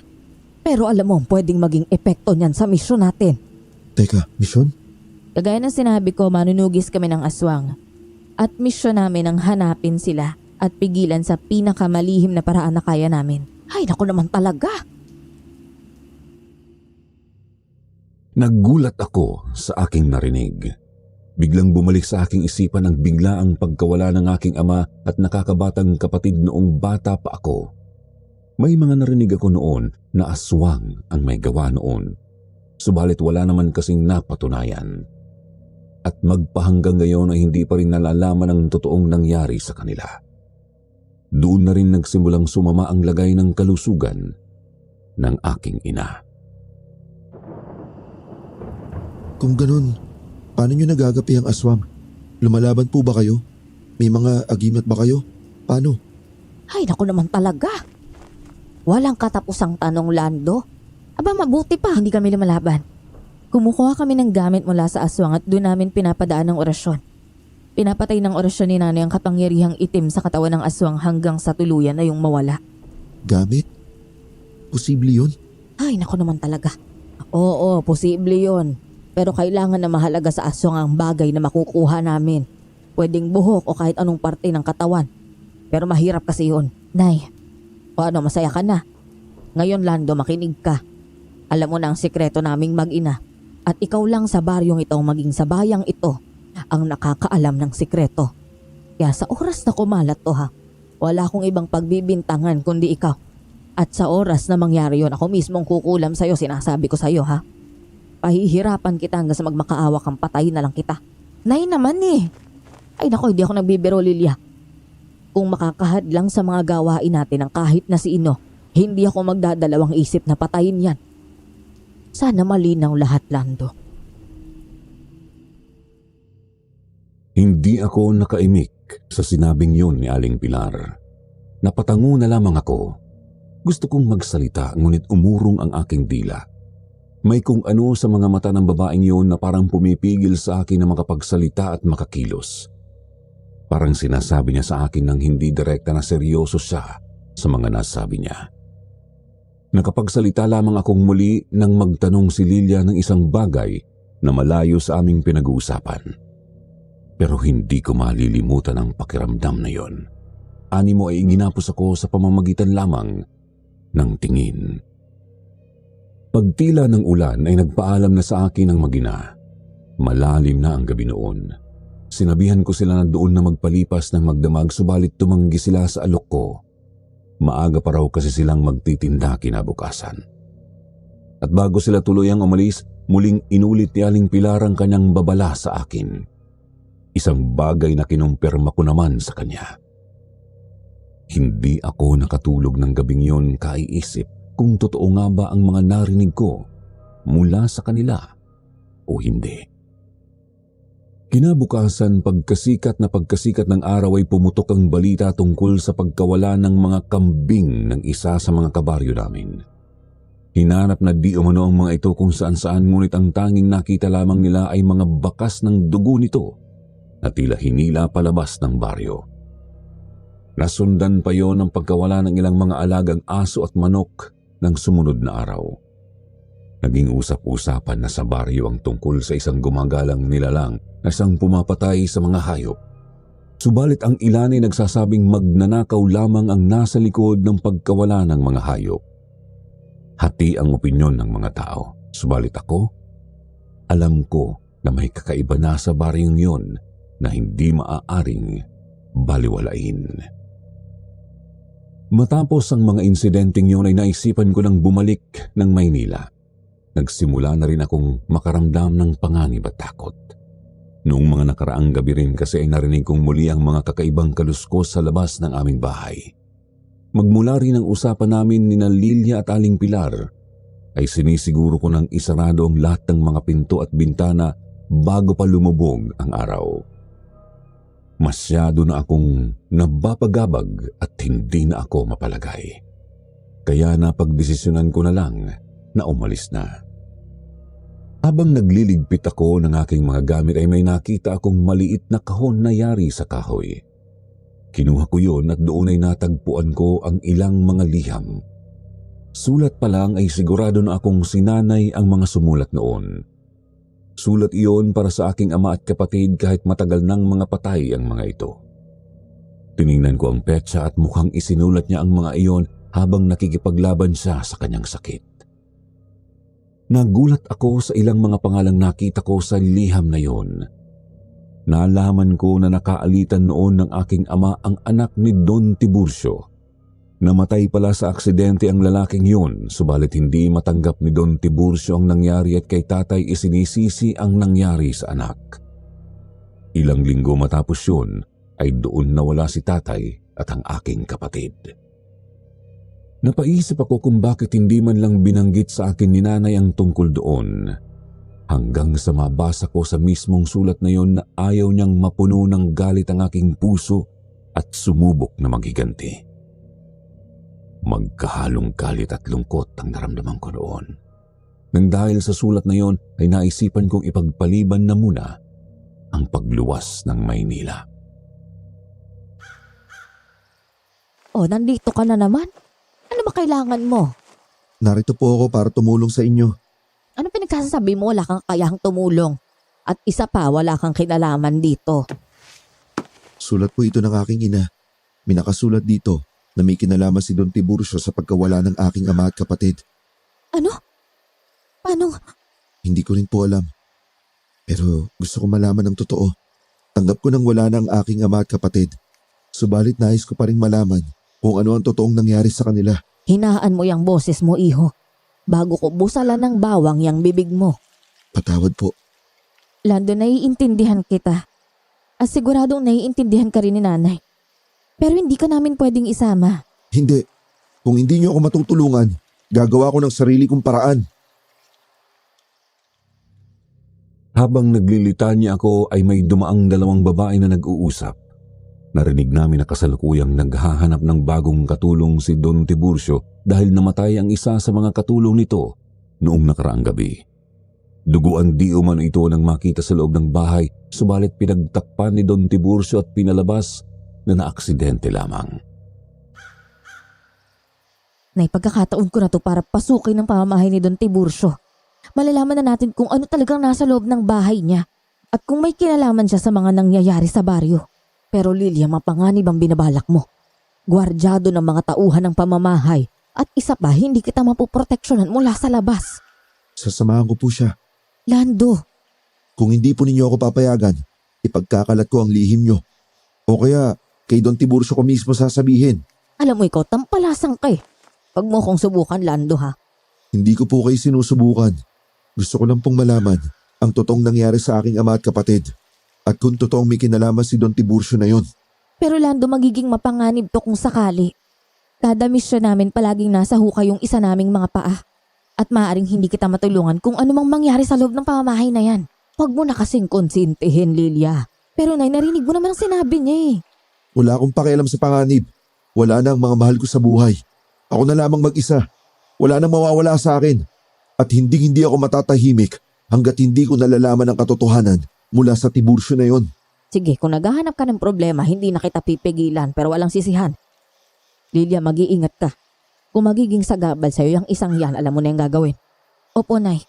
Pero alam mo, pwedeng maging epekto niyan sa misyon natin. Teka, misyon? Kagaya ng sinabi ko, manunugis kami ng aswang. At misyon namin ang hanapin sila at pigilan sa pinakamalihim na paraan na kaya namin. Ay, naku naman talaga. Naggulat ako sa aking narinig. Biglang bumalik sa aking isipan ang biglaang pagkawala ng aking ama at nakakabatang kapatid noong bata pa ako. May mga narinig ako noon na aswang ang may gawa noon. Subalit wala naman kasing napatunayan. At magpahanggang ngayon ay hindi pa rin nalalaman ang totoong nangyari sa kanila. Doon na rin nagsimulang sumama ang lagay ng kalusugan ng aking ina. Kung ganun, paano nyo nagagapi ang aswang? Lumalaban po ba kayo? May mga agimat ba kayo? Paano? Ay, naku naman talaga. Walang katapusang tanong, Lando. Aba, mabuti pa, hindi kami lumalaban. Kumukuha kami ng gamit mula sa aswang at doon namin pinapadaan ng orasyon. Pinapatay ng orasyon ni nanay ang kapangyarihang itim sa katawan ng aswang hanggang sa tuluyan na yung mawala. Gamit? Posible yun? Ay, naku naman talaga. Oo, posible yun. Pero kailangan na mahalaga sa aswang ang bagay na makukuha namin. Pwedeng buhok o kahit anong parte ng katawan. Pero mahirap kasi yun. Nay, paano masaya ka na? Ngayon, Lando, makinig ka. Alam mo na ang sikreto naming mag-ina. At ikaw lang sa baryong ito maging sa bayang ito ang nakakaalam ng sikreto. Kaya sa oras na kumalat to ha, wala akong ibang pagbibintangan kundi ikaw. At sa oras na mangyari yun, ako mismong kukulam sa'yo, sinasabi ko sa'yo ha. Pahihirapan kita hanggang sa magmakaawa kang patayin na lang kita. Nay naman eh. Ay nako, hindi ako nagbibiro, Lilia. Kung makakahad lang sa mga gawain natin ng kahit na sino, hindi ako magdadalawang isip na patayin yan. Sana malinaw lahat, Lando. Hindi ako nakaimik sa sinabing yun ni Aling Pilar. Napatango na lamang ako. Gusto kong magsalita ngunit umurong ang aking dila. May kung ano sa mga mata ng babaeng yun na parang pumipigil sa akin na makapagsalita at makakilos. Parang sinasabi niya sa akin ng hindi direkta na seryoso siya sa mga nasabi niya. Nakapagsalita lamang akong muli nang magtanong si Lilia ng isang bagay na malayo sa aming pinag-uusapan. Pero hindi ko malilimutan ang pakiramdam na yon. Animo ay ginapos ako sa pamamagitan lamang ng tingin. Pagtila ng ulan ay nagpaalam na sa akin ang mag-ina. Malalim na ang gabi noon. Sinabihan ko sila na doon na magpalipas ng magdamag subalit tumanggi sila sa alok ko. Maaga pa raw kasi silang magtitinda kinabukasan. At bago sila tuluyang umalis, muling inulit ni Aling Pilar ang kanyang babala sa akin. Isang bagay na kinumpirma ko naman sa kanya. Hindi ako nakatulog ng gabing yon kaiisip kung totoo nga ba ang mga narinig ko mula sa kanila o hindi. Kinabukasan, pagkasikat ng araw ay pumutok ang balita tungkol sa pagkawala ng mga kambing ng isa sa mga kabaryo namin. Hinanap na di umano ang mga ito kung saan-saan, ngunit ang tanging nakita lamang nila ay mga bakas ng dugo nito na tila hinila palabas ng baryo. Nasundan pa yon ang pagkawala ng ilang mga alagang aso at manok ng sumunod na araw. Naging usap-usapan na sa baryo ang tungkol sa isang gumagalang nilalang na siyang pumapatay sa mga hayop. Subalit ang ilan ay nagsasabing magnanakaw lamang ang nasa likod ng pagkawala ng mga hayop. Hati ang opinyon ng mga tao. Subalit ako, alam ko na may kakaiba na sa baryong yon na hindi maaaring baliwalain. Matapos ang mga insidenteng yun ay naisipan ko nang bumalik ng Maynila. Nagsimula na rin akong makaramdam ng panganib at takot. Noong mga nakaraang gabi rin kasi ay narinig kong muli ang mga kakaibang kaluskos sa labas ng aming bahay. Magmula rin ang usapan namin ni Lilia at Aling Pilar, ay sinisiguro ko nang isarado ang lahat ng mga pinto at bintana bago pa lumubog ang araw. Masyado na akong nabapagabag at hindi na ako mapalagay. Kaya napagdesisyonan ko na lang na umalis na. Habang nagliligpit ako ng aking mga gamit ay may nakita akong maliit na kahon na yari sa kahoy. Kinuha ko yun at doon ay natagpuan ko ang ilang mga liham. Sulat pa lang ay sigurado na akong sinanay ang mga sumulat noon. Sulat iyon para sa aking ama at kapatid kahit matagal nang mga patay ang mga ito. Tiningnan ko ang petsa at mukhang isinulat niya ang mga iyon habang nakikipaglaban siya sa kanyang sakit. Nagulat ako sa ilang mga pangalang nakita ko sa liham na iyon. Nalaman ko na nakaalitan noon ng aking ama ang anak ni Don Tiburcio. Namatay pala sa aksidente ang lalaking yun, subalit hindi matanggap ni Don Tiburcio ang nangyari at kay tatay isinisisi ang nangyari sa anak. Ilang linggo matapos yun, ay doon nawala si tatay at ang aking kapatid. Napaisip ako kung bakit hindi man lang binanggit sa akin ni nanay ang tungkol doon, hanggang sa mabasa ko sa mismong sulat na yon na ayaw niyang mapuno ng galit ang aking puso at sumubok na maghiganti. Magkahalong galit at lungkot ang naramdaman ko noon. Nang dahil sa sulat na yon ay naisipan kong ipagpaliban na muna ang pagluwas ng Maynila. Oh, nandito ka na naman? Ano ba kailangan mo? Narito po ako para tumulong sa inyo. Ano pinagsasabi mo? Wala kang kayahang tumulong. At isa pa, wala kang kinalaman dito. Sulat po ito ng aking ina. May nakasulat dito na may kinalaman si Don Tiburcio sa pagkawala ng aking ama at kapatid. Ano? Paano? Hindi ko rin po alam. Pero gusto ko malaman ng totoo. Tanggap ko nang wala na ang aking ama at kapatid. Subalit nais ko pa rin malaman kung ano ang totoong nangyari sa kanila. Hinaan mo yung boses mo, iho. Bago ko busalan ng bawang yung bibig mo. Patawad po. Lando, naiintindihan kita. At siguradong naiintindihan ka rin ni nanay. Pero hindi ka namin pwedeng isama. Hindi. Kung hindi niyo ako matutulungan, gagawa ko ng sarili kong paraan. Habang naglilitanya ako ay may dumaang dalawang babae na nag-uusap. Narinig namin na kasalukuyang naghahanap ng bagong katulong si Don Tiburcio dahil namatay ang isa sa mga katulong nito noong nakaraang gabi. Duguan di umano ito nang makita sa loob ng bahay, subalit pinagtakpan ni Don Tiburcio at pinalabas na naaksidente lamang. Naipagkakataon ko na to para pasukin ng pamamahay ni Don Tiburcio. Malalaman na natin kung ano talagang nasa loob ng bahay niya at kung may kinalaman siya sa mga nangyayari sa baryo. Pero Lilia, mapanganib ang binabalak mo. Gwardyado ng mga tauhan ng pamamahay at isa pa, hindi kita mapoproteksyonan mula sa labas. Sasamahan ko po siya. Lando, Kung hindi po ninyo ako papayagan, ipagkakalat ko ang lihim nyo. O kaya, kay Don Tiburcio ko mismo sasabihin. alam mo ikaw, tampalasang ka eh. Huwag mo kong subukan, Lando ha. Hindi ko po kayo sinusubukan. Gusto ko lang pong malaman ang totoong nangyari sa aking ama at kapatid. At kung totoong may kinalaman si Don Tiburcio na yon. Pero Lando, magiging mapanganib to kung sakali. Kada misyon namin palaging nasa hukay yung isa naming mga paa. At maaaring hindi kita matulungan kung anumang mangyari sa loob ng pamamahay na yan. Huwag mo na kasing konsintihin, Lilia. Pero Nay, narinig mo naman ang sinabi niya eh. Wala akong pakialam sa panganib. Wala na ang mga mahal ko sa buhay. Ako na lamang mag-isa. Wala nang mawawala sa akin. At hindi ako matatahimik hanggat hindi ko nalalaman ang katotohanan mula sa Tiburcio na yon. Sige, kung naghahanap ka ng problema, hindi na kita pipigilan pero walang sisihan. Lilia, mag-iingat ka. Kung magiging sagabal sa'yo yung isang yan, alam mo na yung gagawin. Opo, Nay.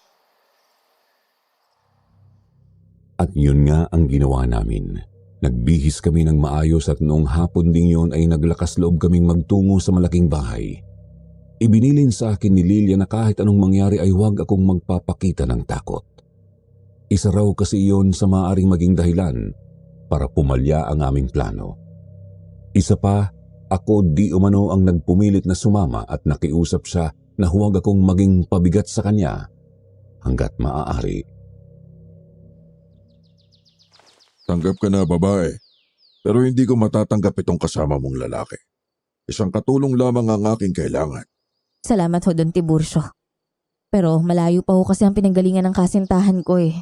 At yun nga ang ginawa namin. Nagbihis kami ng maayos at noong hapon ding yun ay naglakas loob kaming magtungo sa malaking bahay. Ibinilin sa akin ni Lilia na kahit anong mangyari ay huwag akong magpapakita ng takot. Isa raw kasi iyon sa maaaring maging dahilan para pumalya ang aming plano. Isa pa, ako di umano ang nagpumilit na sumama at nakiusap siya na huwag akong maging pabigat sa kanya hanggat maaari. Tanggap ka na, babae. Pero hindi ko matatanggap itong kasama mong lalaki. Isang katulong lamang ang aking kailangan. Salamat ho, Don Tiburcio. Pero malayo pa ho kasi ang pinanggalingan ng kasintahan ko eh.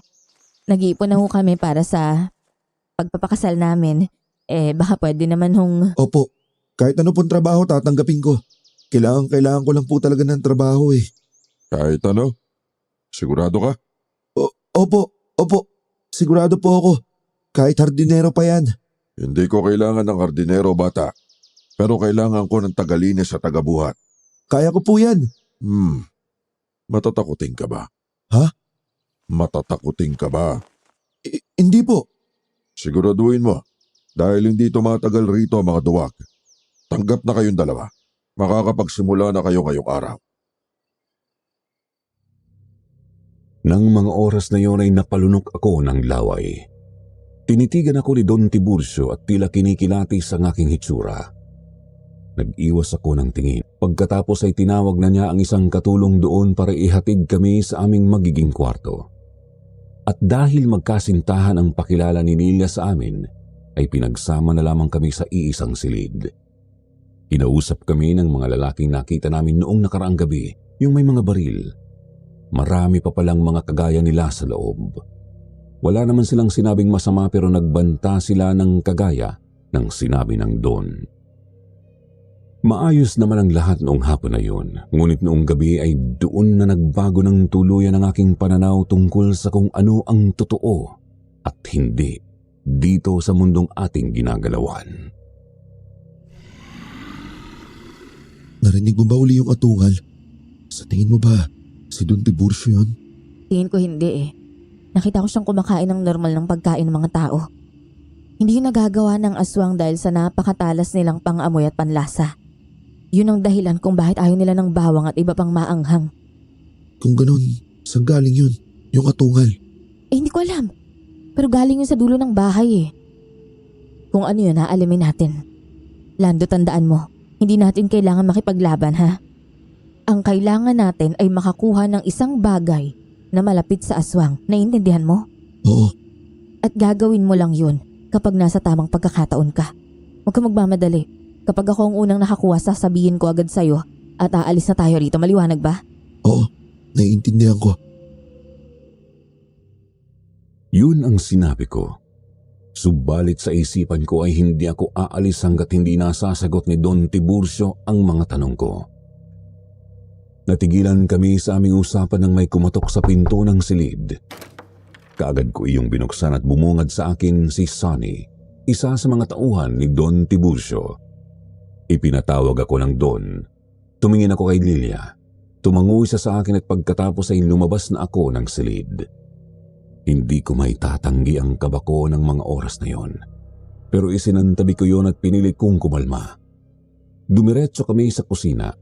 Nag-iipon na ho kami para sa pagpapakasal namin. Baka pwede naman hong... Opo, kahit ano pong trabaho tatanggapin ko. Kailangan ko lang po talaga ng trabaho eh. Kahit ano? Sigurado ka? Opo, sigurado po ako. Kahit hardinero pa yan. Hindi ko kailangan ng hardinero, bata. Pero kailangan ko ng tagalinis sa tagabuhat. Kaya ko po yan. Matatakutin ka ba? Ha? Matatakutin ka ba? Hindi po. Siguraduhin mo. Dahil hindi tumatagal rito ang mga duwag. Tanggap na kayong dalawa. Makakapagsimula na kayo ngayong araw. Nang mga oras na yon ay napalunok ako ng laway. Tinitigan ako ni Don Tiburcio at tila kinikilatis ang aking hitsura. Nag-iwas ako ng tingin. Pagkatapos ay tinawag na niya ang isang katulong doon para ihatid kami sa aming magiging kwarto. At dahil magkasintahan ang pakilala ni Lilia sa amin, ay pinagsama na lamang kami sa iisang silid. Kinausap kami ng mga lalaking nakita namin noong nakaraang gabi, yung may mga baril. Marami pa palang mga kagaya nila sa loob. Wala naman silang sinabing masama pero nagbanta sila ng kagaya ng sinabi ng Don. Maayos naman ang lahat noong hapon na yun, ngunit noong gabi ay doon na nagbago ng tuluyan ang aking pananaw tungkol sa kung ano ang totoo at hindi dito sa mundong ating ginagalawan. Narinig mo ba uli yung atungal? Sa tingin mo ba, si Don Tiburcio yun? Tingin ko hindi eh. Nakita ko siyang kumakain ng normal ng pagkain ng mga tao. Hindi yun nagagawa ng aswang dahil sa napakatalas nilang pang-amoy at panlasa. Yun ang dahilan kung bakit ayaw nila ng bawang at iba pang maanghang. Kung ganun, saan galing yun? Yung atungal? Hindi ko alam. Pero galing yun sa dulo ng bahay eh. Kung ano yun, haalamin natin. Lando, tandaan mo, hindi natin kailangan makipaglaban ha. Ang kailangan natin ay makakuha ng isang bagay na malapit sa aswang. Naiintindihan mo? Oo. At gagawin mo lang yun kapag nasa tamang pagkakataon ka. Huwag ka magmamadali. Kapag ako ang unang nakakuha, sasabihin ko agad sa'yo at aalis na tayo rito. Maliwanag ba? Oo, naiintindihan ko. Yun ang sinabi ko. Subalit sa isipan ko ay hindi ako aalis hanggat hindi nasasagot ni Don Tiburcio ang mga tanong ko. Natigilan kami sa aming usapan nang may kumatok sa pinto ng silid. Kaagad ko iyong binuksan at bumungad sa akin si Sonny, isa sa mga tauhan ni Don Tiburcio. Ipinatawag ako ng Don. Tumingin ako kay Lilia. Tumango siya sa akin at pagkatapos ay lumabas na ako ng silid. Hindi ko maitatanggi ang kaba ko ng mga oras na yon. Pero isinantabi ko yon at pinilit kong kumalma. Dumiretso kami sa kusina.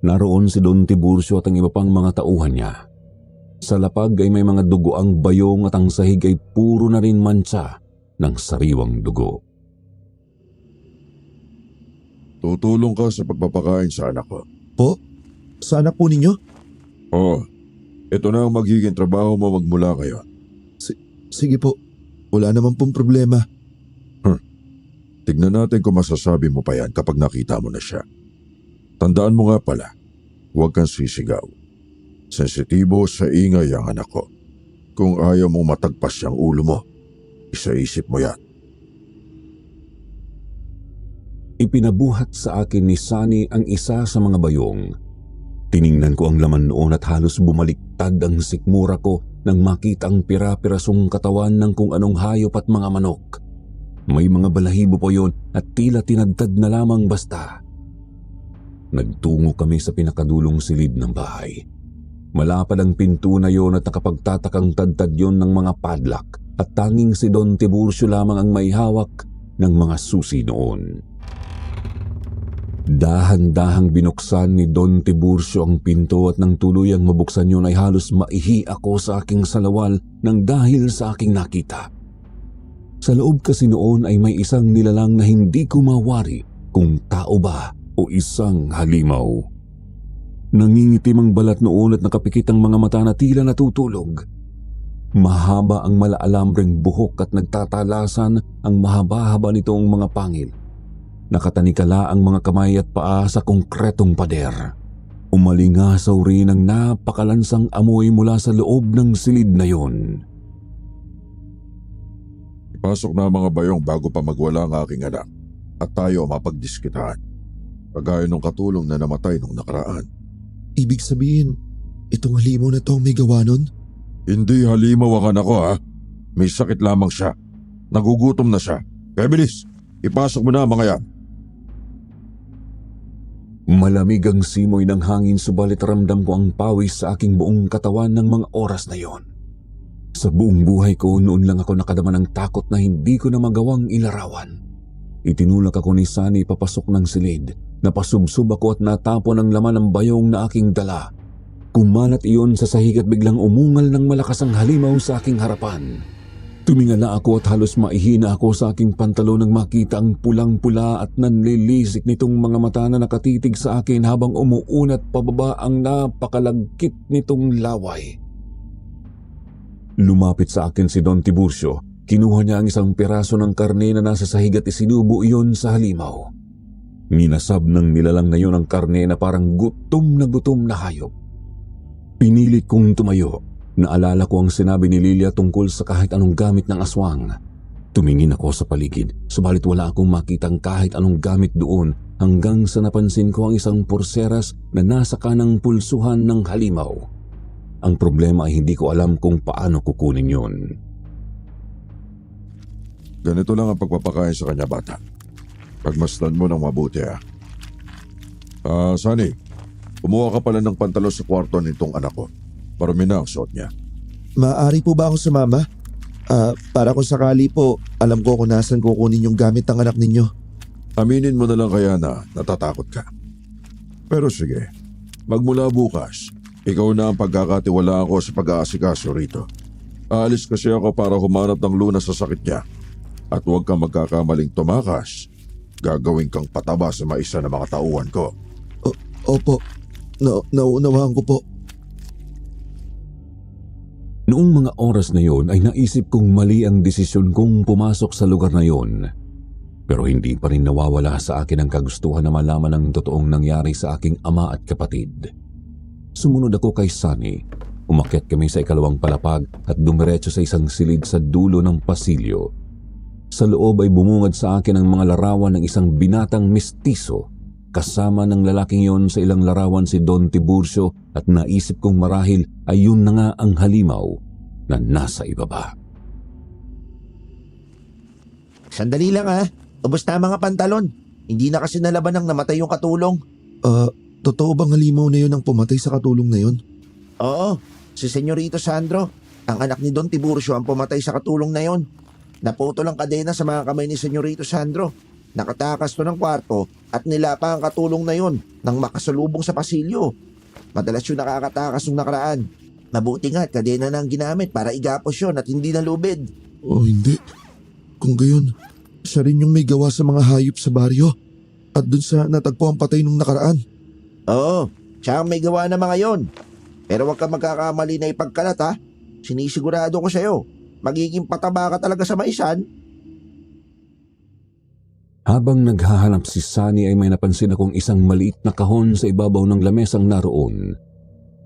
Naroon si Don Tiburcio at ang iba pang mga tauhan niya. Sa lapag ay may mga dugo ang bayong at ang sahig ay puro na rin mancha ng sariwang dugo. Tutulong ka sa pagpapakain sa anak ko. Po? Sa anak po ninyo? Oo. Ito na ang magiging trabaho mo magmula ngayon. Sige po. Wala naman pong problema. Tignan natin kung masasabi mo pa yan kapag nakita mo na siya. Tandaan mo nga pala, huwag kang sisigaw. Sensitibo sa ingay ang anak ko. Kung ayaw mong matagpas yung ulo mo, isaisip mo yan. Ipinabuhat sa akin ni Sonny ang isa sa mga bayong. Tiningnan ko ang laman noon at halos bumaliktad ang sikmura ko nang makita ang pira-pirasong katawan ng kung anong hayop at mga manok. May mga balahibo po yon at tila tinadtad na lamang basta. Nagtungo kami sa pinakadulong silid ng bahay. Malapad ang pinto na yon at nakapagtatakang tadtad yon ng mga padlock at tanging si Don Tiburcio lamang ang may hawak ng mga susi noon. Dahan-dahang binuksan ni Don Tiburcio ang pinto at nang tuluyang mabuksan yun ay halos maihi ako sa aking salawal nang dahil sa aking nakita. Sa loob kasi noon ay may isang nilalang na hindi ko mawari kung tao ba o isang halimaw. Nangingitim ang balat noon at nakapikit ang mga mata na tila natutulog. Mahaba ang malaalambreng buhok at nagtatalasan ang mahaba-haba nitong mga pangil. Nakatanikala ang mga kamay at paa sa konkretong pader. Umalingasaw rin ang napakalansang amoy mula sa loob ng silid na yon. Ipasok na ang mga bayong bago pa magwala ang aking anak at tayo mapagdiskitahan. Kagaya nung katulong na namatay nung nakaraan. Ibig sabihin, itong halimaw na to ang may gawa nun? Hindi halimaw ang anak ko ha. May sakit lamang siya. Nagugutom na siya. Kaya bilis, ipasok mo na ang mga yan. Malamig ang simoy ng hangin subalit ramdam ko ang pawis sa aking buong katawan ng mga oras na yon. Sa buong buhay ko noon lang ako nakadama ng takot na hindi ko na magawang ilarawan. Itinulak ako ni Sonny papasok ng silid. Napasubsob ako at natapon ang laman ng bayong na aking dala. Kumalat iyon sa sahig at biglang umungal ng malakas ang halimaw sa aking harapan. Tumingala ako at halos maihina ako sa aking pantalon nang makita ang pulang-pula at nanlilisik nitong mga mata na nakatitig sa akin habang umuunat pababa ang napakalagkit nitong laway. Lumapit sa akin si Don Tiburcio. Kinuha niya ang isang piraso ng karne na nasa sahig at isinubo iyon sa halimaw. Ninasab ng nilalang na iyon ang karne na parang gutom na hayop. Pinilit kong tumayo. Naalala ko ang sinabi ni Lilia tungkol sa kahit anong gamit ng aswang. Tumingin ako sa paligid, subalit wala akong makitang kahit anong gamit doon hanggang sa napansin ko ang isang porseras na nasa kanang pulsuhan ng halimaw. Ang problema ay hindi ko alam kung paano kukunin yun. Ganito lang ang pagpapakain sa kanya, bata. Pagmasdan mo ng mabuti ha. Sonny, kumuha ka pala ng pantalo sa kwarto nitong anak ko. Marumi na ang suot niya. Maaari po ba ako sumama? Para kung sakali po, alam ko kung nasan kukunin yung gamit ng anak ninyo. Aminin mo na lang kaya na natatakot ka. Pero sige, magmula bukas, ikaw na ang pagkakatiwalaan ko sa pag-aasikaso rito. Aalis kasi ako para humanap ng lunas sa sakit niya. At huwag kang magkakamaling tumakas. Gagawin kang pataba sa maisa na mga tauhan ko. Opo, naunawaan ko po. Noong mga oras na yon ay naisip kong mali ang desisyon kong pumasok sa lugar na yon. Pero hindi pa rin nawawala sa akin ang kagustuhan na malaman ang totoong nangyari sa aking ama at kapatid. Sumunod ako kay Sonny. Umakyat kami sa ikalawang palapag at dumiretso sa isang silid sa dulo ng pasilyo. Sa loob ay bumungad sa akin ang mga larawan ng isang binatang mestizo kasama ng lalaking yon sa ilang larawan si Don Tiburcio at naisip kong marahil ay yun na nga ang halimaw na nasa ibaba. Sandali lang ha. Ubus na ang mga pantalon. Hindi na kasi nalaban ng namatay yung katulong. Totoo bang halimaw na yun ang pumatay sa katulong na yun? Oo, si Senyorito Sandro, ang anak ni Don Tiburcio ang pumatay sa katulong na yon. Naputol ang kadena sa mga kamay ni Senyorito Sandro. Nakatakas to ng kwarto at nilapa ang katulong na yon nang makasalubong sa pasilyo. Madalas yun nakakatakas ng nakaraan. Mabuti nga at kadena na ang ginamit para igapos yun at hindi nalubid. O hindi. Kung gayon, siya rin yung may gawa sa mga hayop sa baryo at dun sa natagpo ang patay nung nakaraan. Oo, siya ang may gawa na mga yon. Pero huwag ka magkakamali na ipagkalat ha. Sinisigurado ko sa'yo, magiging pataba ka talaga sa maisan. Habang naghahanap si Sunny ay may napansin akong isang maliit na kahon sa ibabaw ng lamesang naroon.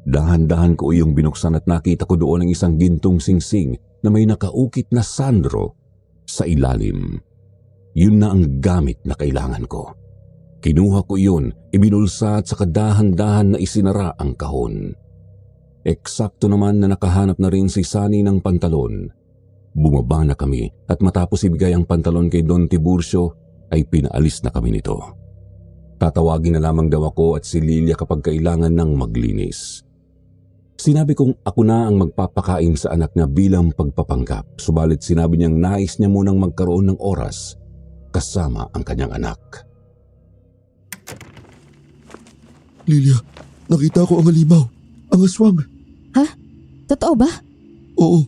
Dahan-dahan ko iyong binuksan at nakita ko doon ang isang gintong singsing na may nakaukit na Sandro sa ilalim. Yun na ang gamit na kailangan ko. Kinuha ko yun, ibinulsa at saka dahan-dahan na isinara ang kahon. Eksakto naman na nakahanap na rin si Sunny ng pantalon. Bumaba na kami at matapos ibigay ang pantalon kay Don Tiburcio ay pinaalis na kami nito. Tatawagin na lamang daw ako at si Lilia kapag kailangan ng maglinis. Sinabi kong ako na ang magpapakain sa anak niya bilang pagpapanggap, subalit sinabi niyang nais niya munang magkaroon ng oras kasama ang kanyang anak. Lilia, nakita ko ang halimaw. Ang aswang. Totoo ba? Oo,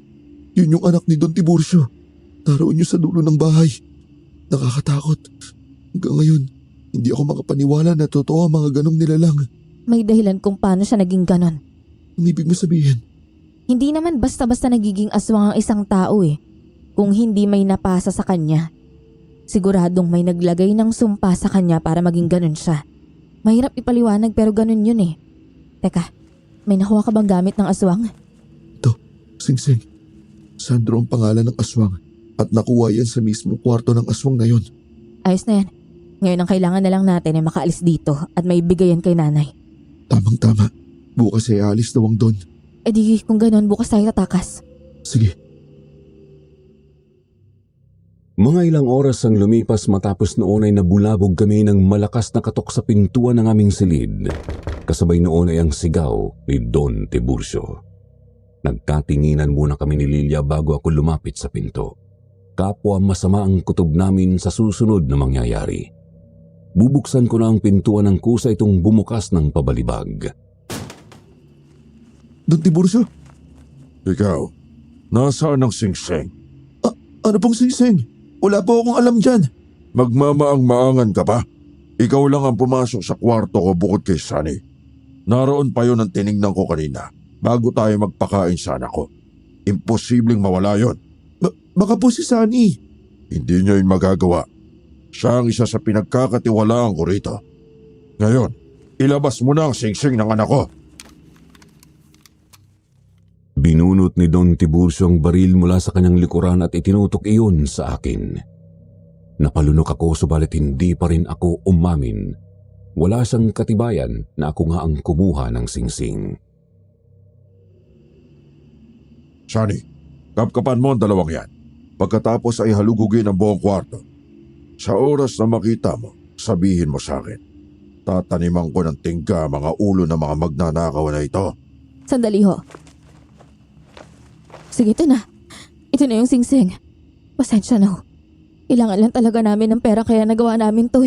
yun yung anak ni Don Tiburcio. Naroon yun sa dulo ng bahay. Nakakatakot. Hanggang ngayon, hindi ako makapaniwala na totoo ang mga ganong nilalang. May dahilan kung paano siya naging ganon. Ang ibig mo sabihin, Hindi naman basta-basta nagiging aswang ang isang tao kung hindi may napasa sa kanya. Siguradong may naglagay ng sumpa sa kanya para maging ganon siya. Mahirap ipaliwanag pero ganon yun Teka, may nakuha ka bang gamit ng aswang? Singsing, Sandro ang pangalan ng aswang at nakuha yan sa mismong kwarto ng aswang na yun. Ayos na yan. Ngayon ang kailangan na lang natin ay makaalis dito at may bigayan kay nanay. Tamang-tama. Bukas ay aalis daw ang Don. E di kung ganon bukas tayo tatakas. Sige. Mga ilang oras ang lumipas matapos noon ay nabulabog kami ng malakas na katok sa pintuan ng aming silid. Kasabay noon ay ang sigaw ni Don Tiburcio. Nagkatinginan muna kami ni Lilia bago ako lumapit sa pinto. Kapwa masama ang kutob namin sa susunod na mangyayari. Bubuksan ko na ang pintuan ng kusa itong bumukas ng pabalibag. Don Tiburcio? Ikaw, nasaan ang singsing? Ano pong singsing? Wala po akong alam dyan. Magmamaang-maangan ka ba? Ikaw lang ang pumasok sa kwarto ko bukod kay Sunny. Naroon pa yun ang tinignan ko kanina bago tayo magpakain sa anak ko. Imposibleng mawala yon. Baka po si Sunny. Hindi niya yun magagawa. Siya ang isa sa pinagkakatiwalaan ko rito. Ngayon, ilabas mo na ang singsing ng anak ko. Binunot ni Don Tiburcio ang baril mula sa kanyang likuran at itinutok iyon sa akin. Napalunok ako subalit hindi pa rin ako umamin. Wala siyang katibayan na ako nga ang kumuha ng singsing. Sunny, kapkapan mo ang dalawang yan. Pagkatapos ay halugugin ang buong kwarto. Sa oras na makita mo, sabihin mo sa akin. Tataniman ko ng tingga mga ulo ng mga magnanakaw na ito. Sandali ho. Sige, ito na. Ito na yung singsing. Pasensya na ho. Kailangan lang talaga namin ng pera kaya nagawa namin to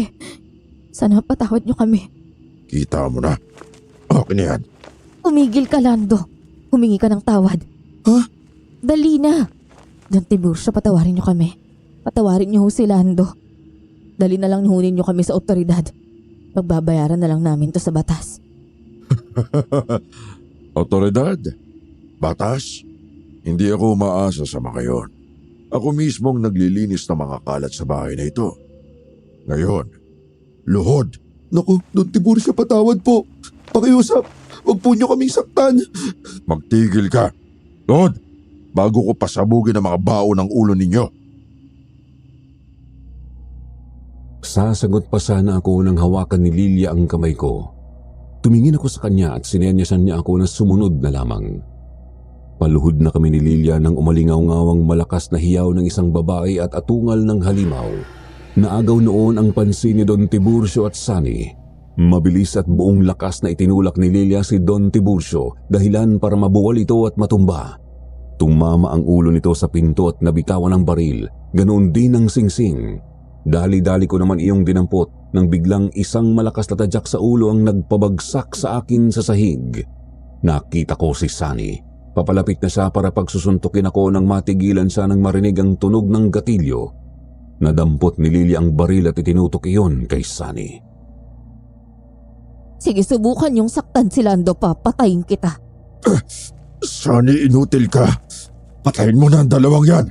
Sana patawad niyo kami. Kita mo na. Okay na yan. Umigil ka, Lando. Humingi ka ng tawad. Ha? Dali na. Don Tiburcio, patawarin niyo kami. Patawarin niyo ho si Lando. Dali na lang nihunin niyo kami sa otoridad. Pagbabayaran na lang namin to sa batas. Otoridad? Batas? Hindi ako umaasa sa mga yon. Ako mismong naglilinis ng mga kalat sa bahay na ito. Ngayon, luhod. Naku, Don Tiburcio, patawad po. Pakiusap, wag po niyo kaming saktan. Magtigil ka. Luhod, bago ko pasabugin ang mga bao ng ulo ninyo. Sasagot pa sana ako nang hawakan ni Lilia ang kamay ko. Tumingin ako sa kanya at sinenyasan niya ako na sumunod na lamang. Paluhod na kami ni Lilia nang umalingaw-ngawang malakas na hiyaw ng isang babae at atungal ng halimaw. Naagaw noon ang pansin ni Don Tiburcio at Sunny. Mabilis at buong lakas na itinulak ni Lilia si Don Tiburcio dahilan para mabuwal ito at matumba. Tumama ang ulo nito sa pinto at nabitawan ng baril, ganoon din ang singsing. Dali-dali ko naman iyong dinampot nang biglang isang malakas na tadyak sa ulo ang nagpabagsak sa akin sa sahig. Nakita ko si Sunny. Papalapit na siya para pagsusuntukin ako nang matigilan siya nang marinig ang tunog ng gatilyo. Nadampot ni Lily ang baril at itinutok iyon kay Sunny. Sige, subukan yung saktan si Lando pa, patayin kita. Sunny, inutil ka. Patayin mo na ang dalawang yan.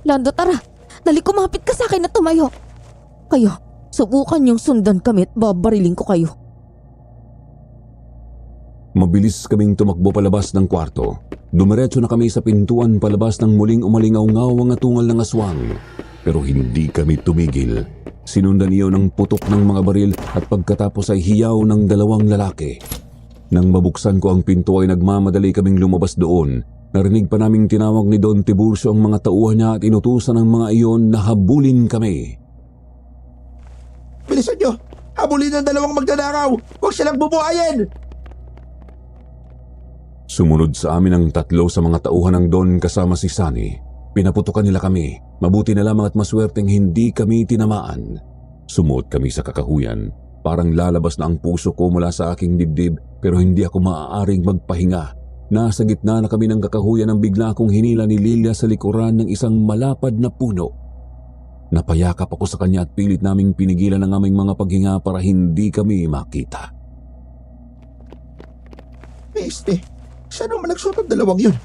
Lando, tara. Dali, kumapit ka sa akin at tumayo. Kayo, subukan yung sundan kami at babariling ko kayo. Mabilis kaming tumakbo palabas ng kwarto. Dumiretso na kami sa pintuan palabas nang muling umalingaw-ngaw ang atungal ng aswang. Pero hindi kami tumigil. Sinundan iyon ng putok ng mga baril at pagkatapos ay hiyaw ng dalawang lalaki. Nang mabuksan ko ang pinto ay nagmamadali kaming lumabas doon. Narinig pa naming tinawag ni Don Tiburcio ang mga tauhan niya at inutusan ng mga iyon na habulin kami. Bilisan nyo! Habulin ang dalawang magnanakaw! Huwag silang bubuhayin! Sumunod sa amin ang tatlo sa mga tauhan ng Don kasama si Sunny. Pinaputukan nila kami. Mabuti na lamang at maswerteng hindi kami tinamaan. Sumuot kami sa kakahuyan. Parang lalabas na ang puso ko mula sa aking dibdib pero hindi ako maaaring magpahinga. Nasa gitna na kami ng kakahuyan nang bigla akong hinila ni Lilia sa likuran ng isang malapad na puno. Napayakap ako sa kanya at pilit naming pinigilan ang aming mga paghinga para hindi kami makita. Peste, saan naman nagsuot ang dalawang yun?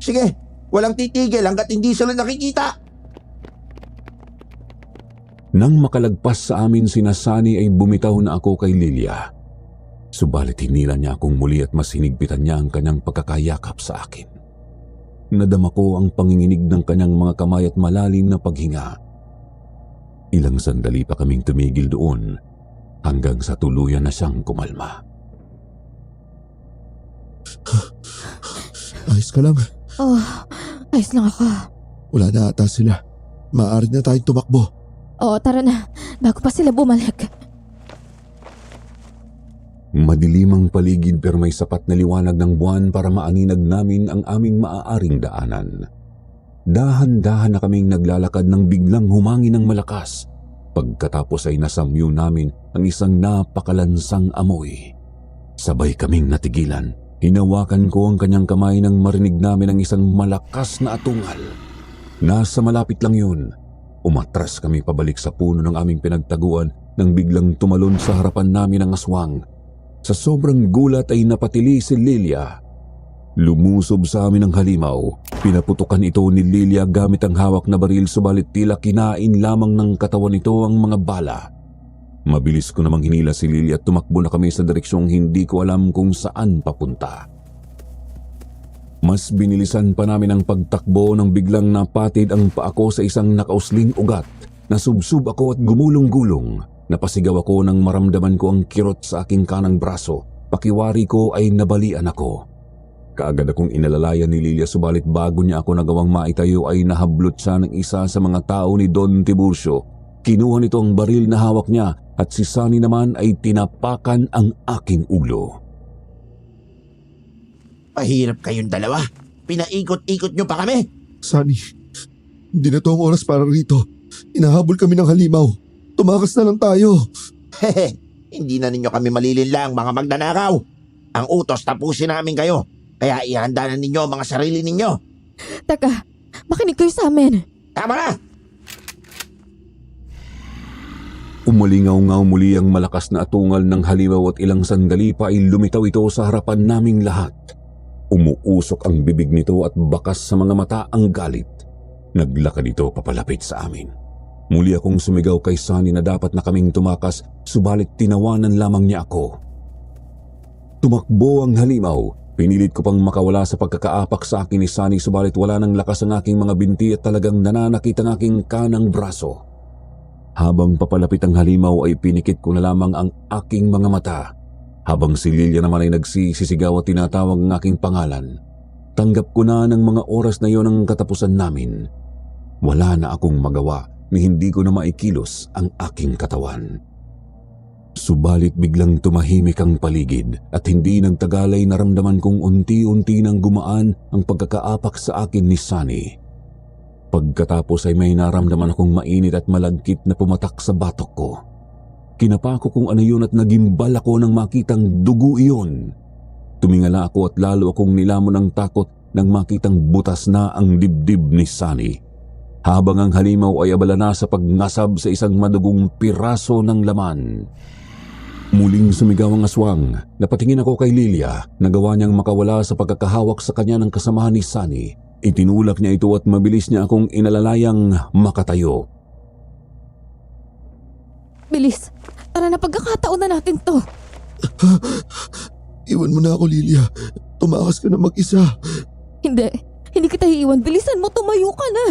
Sige, walang titigil hanggat hindi sila nakikita. Nang makalagpas sa amin sina Sunny ay bumitaw na ako kay Lilia. Subalit hinila niya akong muli at mas hinigpitan niya ang kanyang pagkakayakap sa akin. Nadama ko ang panginginig ng kanyang mga kamay at malalim na paghinga. Ilang sandali pa kaming tumigil doon hanggang sa tuluyan na siyang kumalma. Ayos ka lang. Oh, ayos lang ako. Wala na ata sila. Maaari na tayong tumakbo. Oo, tara na. Bago pa sila bumalik. Madilim ang paligid pero may sapat na liwanag ng buwan para maaninag namin ang aming maaaring daanan. Dahan-dahan na kaming naglalakad nang biglang humangin ng malakas. Pagkatapos ay nasamyo namin ang isang napakalansang amoy. Sabay kaming natigilan. Hinawakan ko ang kanyang kamay nang marinig namin ang isang malakas na atungal. Nasa malapit lang yun. Umatras kami pabalik sa puno ng aming pinagtaguan nang biglang tumalon sa harapan namin ang aswang. Sa sobrang gulat ay napatili si Lilia. Lumusob sa amin ang halimaw. Pinaputukan ito ni Lilia gamit ang hawak na baril subalit tila kinain lamang ng katawan nito ang mga bala. Mabilis ko namang hinila si Lilia at tumakbo na kami sa direksyong hindi ko alam kung saan papunta. Mas binilisan pa namin ang pagtakbo nang biglang napatid ang paa ko sa isang nakausling ugat. Nasubsub ako at gumulong-gulong. Napasigaw ako nang maramdaman ko ang kirot sa aking kanang braso. Pakiwari ko ay nabalian ako. Kaagad akong inalalayan ni Lilia subalit bago niya ako nagawang maitayo ay nahablot siya ng isa sa mga tao ni Don Tiburcio. Kinuha nito ang baril na hawak niya at si Sunny naman ay tinapakan ang aking ulo. Mahirap kayong dalawa. Pinaikot-ikot nyo pa kami. Sunny, hindi na to ang oras para rito. Inahabol kami ng halimaw. Tumakas na lang tayo. Hehe, hindi na ninyo kami malilinlang mga magnanakaw. Ang utos tapusin namin kayo. Kaya ihanda na ninyo ang mga sarili ninyo. Teka, makinig kayo sa amin. Tama na! Umalingaw-ngaw muli ang malakas na atungal ng halimaw at ilang sandali pa ay lumitaw ito sa harapan naming lahat. Umuusok ang bibig nito at bakas sa mga mata ang galit. Naglakad ito papalapit sa amin. Muli akong sumigaw kay Sunny na dapat na kaming tumakas subalit tinawanan lamang niya ako. Tumakbo ang halimaw. Pinilit ko pang makawala sa pagkakaapak sa akin ni Sunny subalit wala nang lakas ang aking mga binti at talagang nananakit ang aking kanang braso. Habang papalapit ang halimaw ay pinikit ko na lamang ang aking mga mata. Habang si Lilia naman ay nagsisisigaw at tinatawag ang aking pangalan. Tanggap ko na ng mga oras na yon ang katapusan namin. Wala na akong magawa ni hindi ko na maikilos ang aking katawan. Subalit biglang tumahimik ang paligid at hindi nagtagal ay naramdaman kong unti-unti nang gumaan ang pagkakaapak sa akin ni Sunny. Pagkatapos ay may naramdaman akong mainit at malagkit na pumatak sa batok ko. Kinapa ko kung ano yun at nagimbal ako nang makitang dugo iyon. Tumingala ako at lalo akong nilamon ng takot nang makitang butas na ang dibdib ni Sunny. Habang ang halimaw ay abala na sa pagngasab sa isang madugong piraso ng laman. Muling sumigaw ang aswang. Napatingin ako kay Lilia. Nagawa niyang makawala sa pagkakahawak sa kanya ng kasamahan ni Sunny. Itinulak niya ito at mabilis niya akong inalalayang makatayo. Bilis! Tara na, pagkakataon na natin to. Iwan mo na ako, Lilia. Tumakas ka na mag-isa. Hindi kita iiwan. Bilisan mo, tumayo ka na.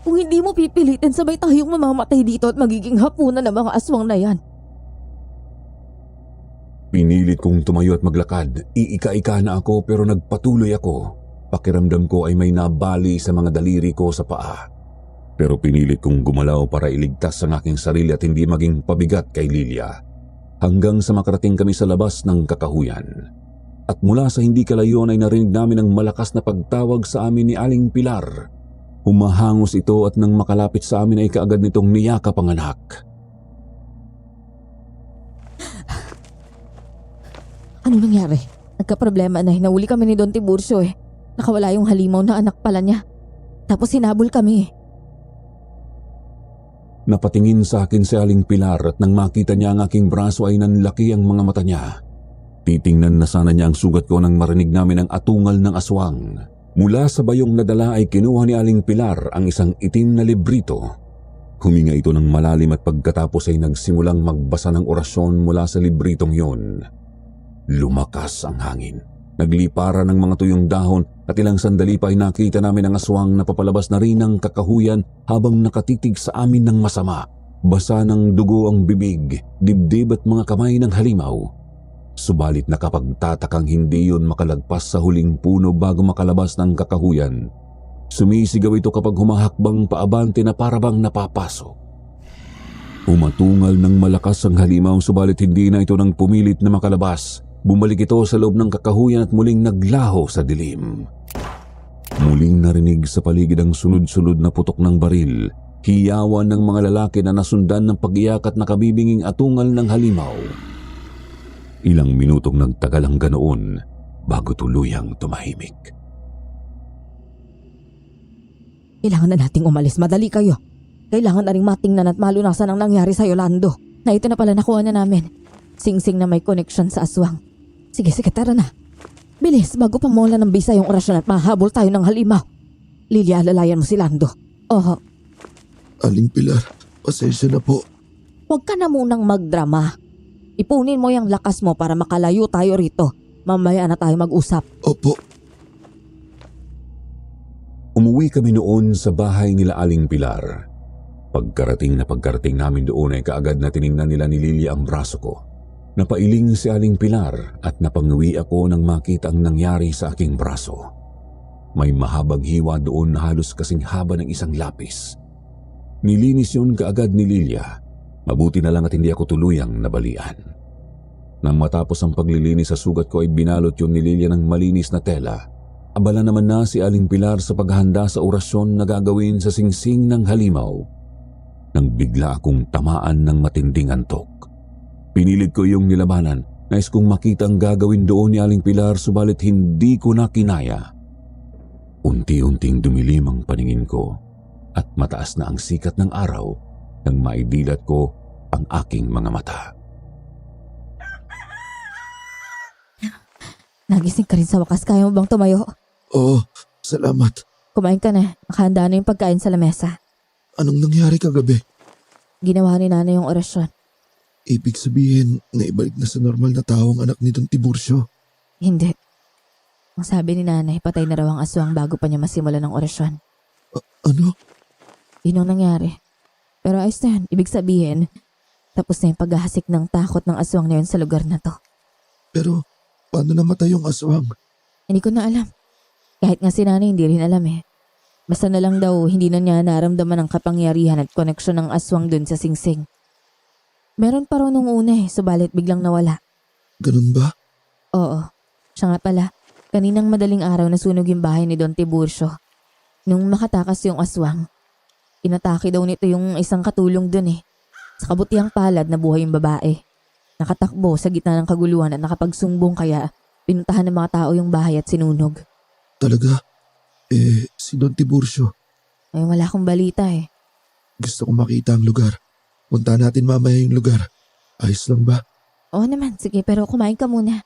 Kung hindi mo pipilitin, sabay tayong mamamatay dito at magiging hapunan ng mga aswang na yan. Pinilit kong tumayo at maglakad. Iika-ika na ako pero nagpatuloy ako. Pakiramdam ko ay may nabali sa mga daliri ko sa paa. Pero pinilit kong gumalaw para iligtas ang aking sarili at hindi maging pabigat kay Lilia. Hanggang sa makarating kami sa labas ng kakahuyan. At mula sa hindi kalayon ay narinig namin ang malakas na pagtawag sa amin ni Aling Pilar. Humahangos ito at nang makalapit sa amin ay kaagad nitong niyakap ang anak. Ano nangyari? Nagka-problema na. Nahuli kami ni Don Tiburcio eh. Nakawala yung halimaw na anak pala niya. Tapos hinabol kami. Napatingin sa akin si Aling Pilar at nang makita niya ang aking braso ay nanlaki ang mga mata niya. Titingnan na sana niya ang sugat ko nang marinig namin ang atungal ng aswang. Mula sa bayong nadala ay kinuha ni Aling Pilar ang isang itim na librito. Huminga ito ng malalim at pagkatapos ay nagsimulang magbasa ng orasyon mula sa libritong yon. Lumakas ang hangin. Nagliparan ng mga tuyong dahon at ilang sandali pa ay nakita namin ang aswang na papalabas na rin ng kakahuyan habang nakatitig sa amin ng masama. Basa ng dugo ang bibig, dibdib at mga kamay ng halimaw. Subalit nakapagtatakang hindi yun makalagpas sa huling puno bago makalabas ng kakahuyan. Sumisigaw ito kapag humahakbang paabante na parabang napapasok. Umatungal ng malakas ang halimaw subalit hindi na ito nang pumilit na makalabas. Bumalik ito sa loob ng kakahuyan at muling naglaho sa dilim. Muling narinig sa paligid ang sunod-sunod na putok ng baril, hiyawan ng mga lalaki na nasundan ng pag-iyak at nakabibinging atungal ng halimaw. Ilang minutong nagtagal ang ganoon bago tuluyang tumahimik. Kailangan na nating umalis. Madali kayo. Kailangan na rin matingnan at malunasan ang nangyari sa Yolando. Na ito na pala nakuha na namin. Sing-sing na may connection sa aswang. Sige, tara na. Bilis, bago pa mawala ng bisa yung orasyon at mahabol tayo ng halimaw. Lilia, alalayan mo si Lando. Oho. Aling Pilar, pasensya na po. Huwag ka na munang magdrama. Ipunin mo yung lakas mo para makalayo tayo rito. Mamaya na tayo mag-usap. Opo. Umuwi kami noon sa bahay nila Aling Pilar. Pagkarating namin doon ay kaagad na tiningnan nila ni Lilia ang braso ko. Napailing si Aling Pilar at napanguwi ako nang makita ang nangyari sa aking braso. May mahabang hiwa doon na halos kasing haba ng isang lapis. Nilinis yun kaagad ni Lilia. Mabuti na lang at hindi ako tuluyang nabalian. Nang matapos ang paglilinis sa sugat ko ay binalot yun ni Lilia ng malinis na tela. Abala naman na si Aling Pilar sa paghahanda sa orasyon na gagawin sa singsing ng halimaw. Nang bigla akong tamaan ng matinding antok. Pinilit ko yung nilabanan. Nais kong makita ang gagawin doon ni Aling Pilar subalit hindi ko na kinaya. Unti-unting dumilim ang paningin ko at mataas na ang sikat ng araw nang maidilat ko ang aking mga mata. Nagising ka rin sa wakas. Kaya mo bang tumayo? Oo, salamat. Kumain ka na. Nakahanda na yung pagkain sa lamesa. Anong nangyari kagabi? Ginawa ni nanay yung orasyon. Ibig sabihin na ibalik na sa normal na tao ang anak ni Don Tiburcio. Hindi. Ang sabi ni nanay, patay na raw ang aswang bago pa niya masimulan ng orasyon. Ano? Yun ang nangyari. Pero ayos na yan. Ibig sabihin, tapos na yung paghahasik ng takot ng aswang na yun sa lugar na to. Pero paano namatay yung aswang? Hindi ko na alam. Kahit nga si nanay hindi rin alam eh. Basta na lang daw hindi na niya naramdaman ang kapangyarihan at koneksyon ng aswang dun sa singsing. Meron pa raw nung una eh, subalit biglang nawala. Ganun ba? Oo. Siya nga pala, kaninang madaling araw nasunog yung bahay ni Don Tiburcio. Nung makatakas yung aswang, inatake daw nito yung isang katulong dun eh. Sa kabutihang palad na buhay yung babae. Nakatakbo sa gitna ng kaguluhan at nakapagsumbong kaya pinuntahan ng mga tao yung bahay at sinunog. Talaga? Si Don Tiburcio. Ay wala akong balita eh. Gusto kong makita ang lugar. Punta natin mamaya yung lugar. Ayos lang ba? Oo naman, sige pero kumain ka muna.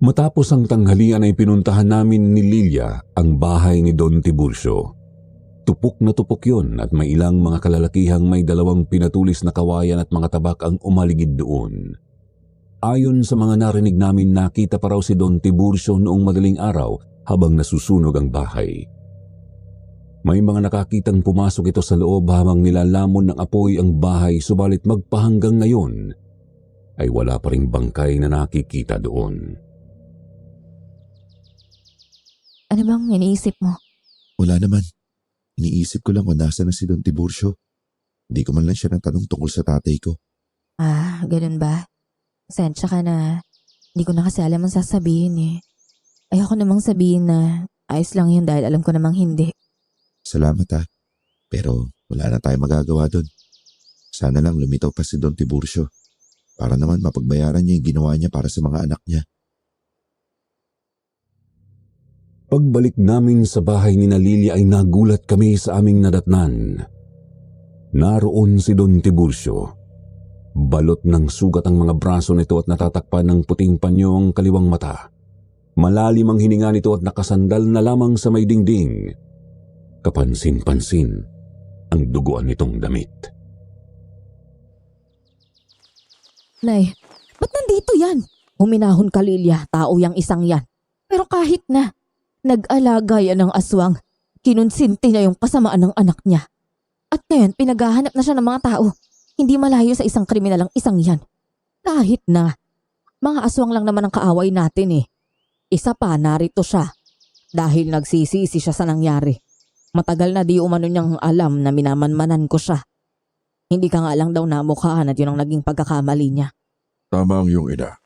Matapos ang tanghalian ay pinuntahan namin ni Lilia ang bahay ni Don Tiburcio. Tupok na tupok yun at may ilang mga kalalakihang may dalawang pinatulis na kawayan at mga tabak ang umaligid doon. Ayon sa mga narinig namin, nakita pa raw si Don Tiburcio noong madaling araw habang nasusunog ang bahay. May mga nakakitang pumasok ito sa loob habang nilalamon ng apoy ang bahay, subalit magpahanggang ngayon ay wala pa ring bangkay na nakikita doon. Ano bang iniisip mo? Wala naman. Iniisip ko lang kung nasa na si Don Tiburcio. Hindi ko man lang siya natanong tungkol sa tatay ko. Ah, ganun ba? Sensya ka na. Hindi ko na kasi alam ang sasabihin eh. Ayoko namang sabihin na ayos lang yun dahil alam ko namang hindi. Salamat ha. Pero wala na tayong magagawa doon. Sana lang lumitaw pa si Don Tiburcio para naman mapagbayaran niya yung ginawa niya para sa mga anak niya. Pagbalik namin sa bahay ni Lilia ay nagulat kami sa aming nadatnan. Naroon si Don Tiburcio. Balot ng sugat ang mga braso nito at natatakpan ng puting panyo ang kaliwang mata. Malalim ang hininga nito at nakasandal na lamang sa may dingding. Kapansin-pansin ang duguan nitong damit. Nay, ba't nandito yan? Huminahon ka Lilia, tao yang isang yan. Pero kahit na, nag-alaga yan ng aswang. Kinunsinti niya yung kasamaan ng anak niya. At ngayon, pinaghahanap na siya ng mga tao. Hindi malayo sa isang kriminalang isang yan. Kahit na, mga aswang lang naman ang kaaway natin eh. Isa pa, narito siya. Dahil nagsisisi siya sa nangyari. Matagal na di umano niyang alam na minamanmanan ko siya. Hindi ka nga lang daw namukhaan at yun ang naging pagkakamali niya. Tama ang iyong ina.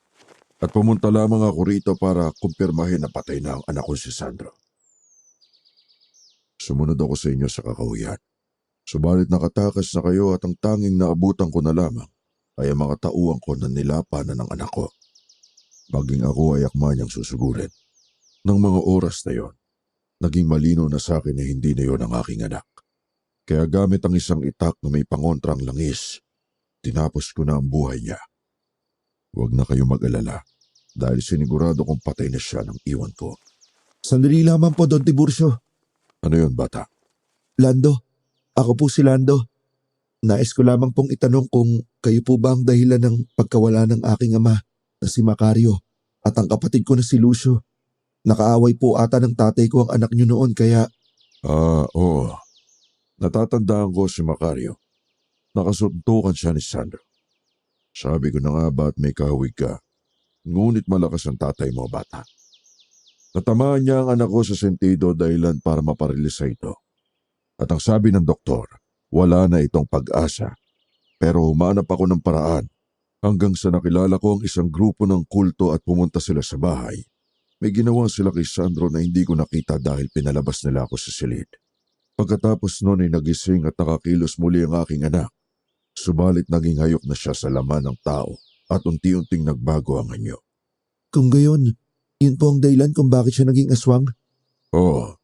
At pumunta lamang ako rito para kumpirmahin na patay na ang anak ko si Sandro. Sumunod ako sa inyo sa kakahuyan. Subalit nakatakas na kayo at ang tanging naabutan ko na lamang ay ang mga tauhan ko na nilapanan ng anak ko. Maging ako ay akma niyang susugurin. Nang mga oras na yon, naging malino na sa akin na hindi na yon ang aking anak. Kaya gamit ang isang itak na may pangontrang langis, tinapos ko na ang buhay niya. Huwag na kayo mag-alala dahil sinigurado kong patay na siya ng iwan ko. Sandali lamang po, Don Tiburcio. Ano yon, bata? Lando, ako po si Lando. Nais ko lamang pong itanong kung kayo po ba ang dahilan ng pagkawala ng aking ama na si Macario at ang kapatid ko na si Lucio. Nakaaway po ata ng tatay ko ang anak niyo noon kaya... Oo. Natatandaan ko si Macario. Nakasuntukan siya ni Sandro. Sabi ko na nga ba't may kahawig ka. Ngunit malakas ang tatay mo, bata. Natamaan niya ang anak ko sa sentido dahilan para maparilisa ito. At ang sabi ng doktor, wala na itong pag-asa. Pero humanap ako ng paraan hanggang sa nakilala ko ang isang grupo ng kulto at pumunta sila sa bahay. May ginawa sila kay Sandro na hindi ko nakita dahil pinalabas nila ako sa silid. Pagkatapos noon ay nagising at nakakilos muli ang aking anak. Subalit naging hayop na siya sa laman ng tao at unti-unting nagbago ang anyo. Kung gayon, yun po ang dahilan kung bakit siya naging aswang? Oo.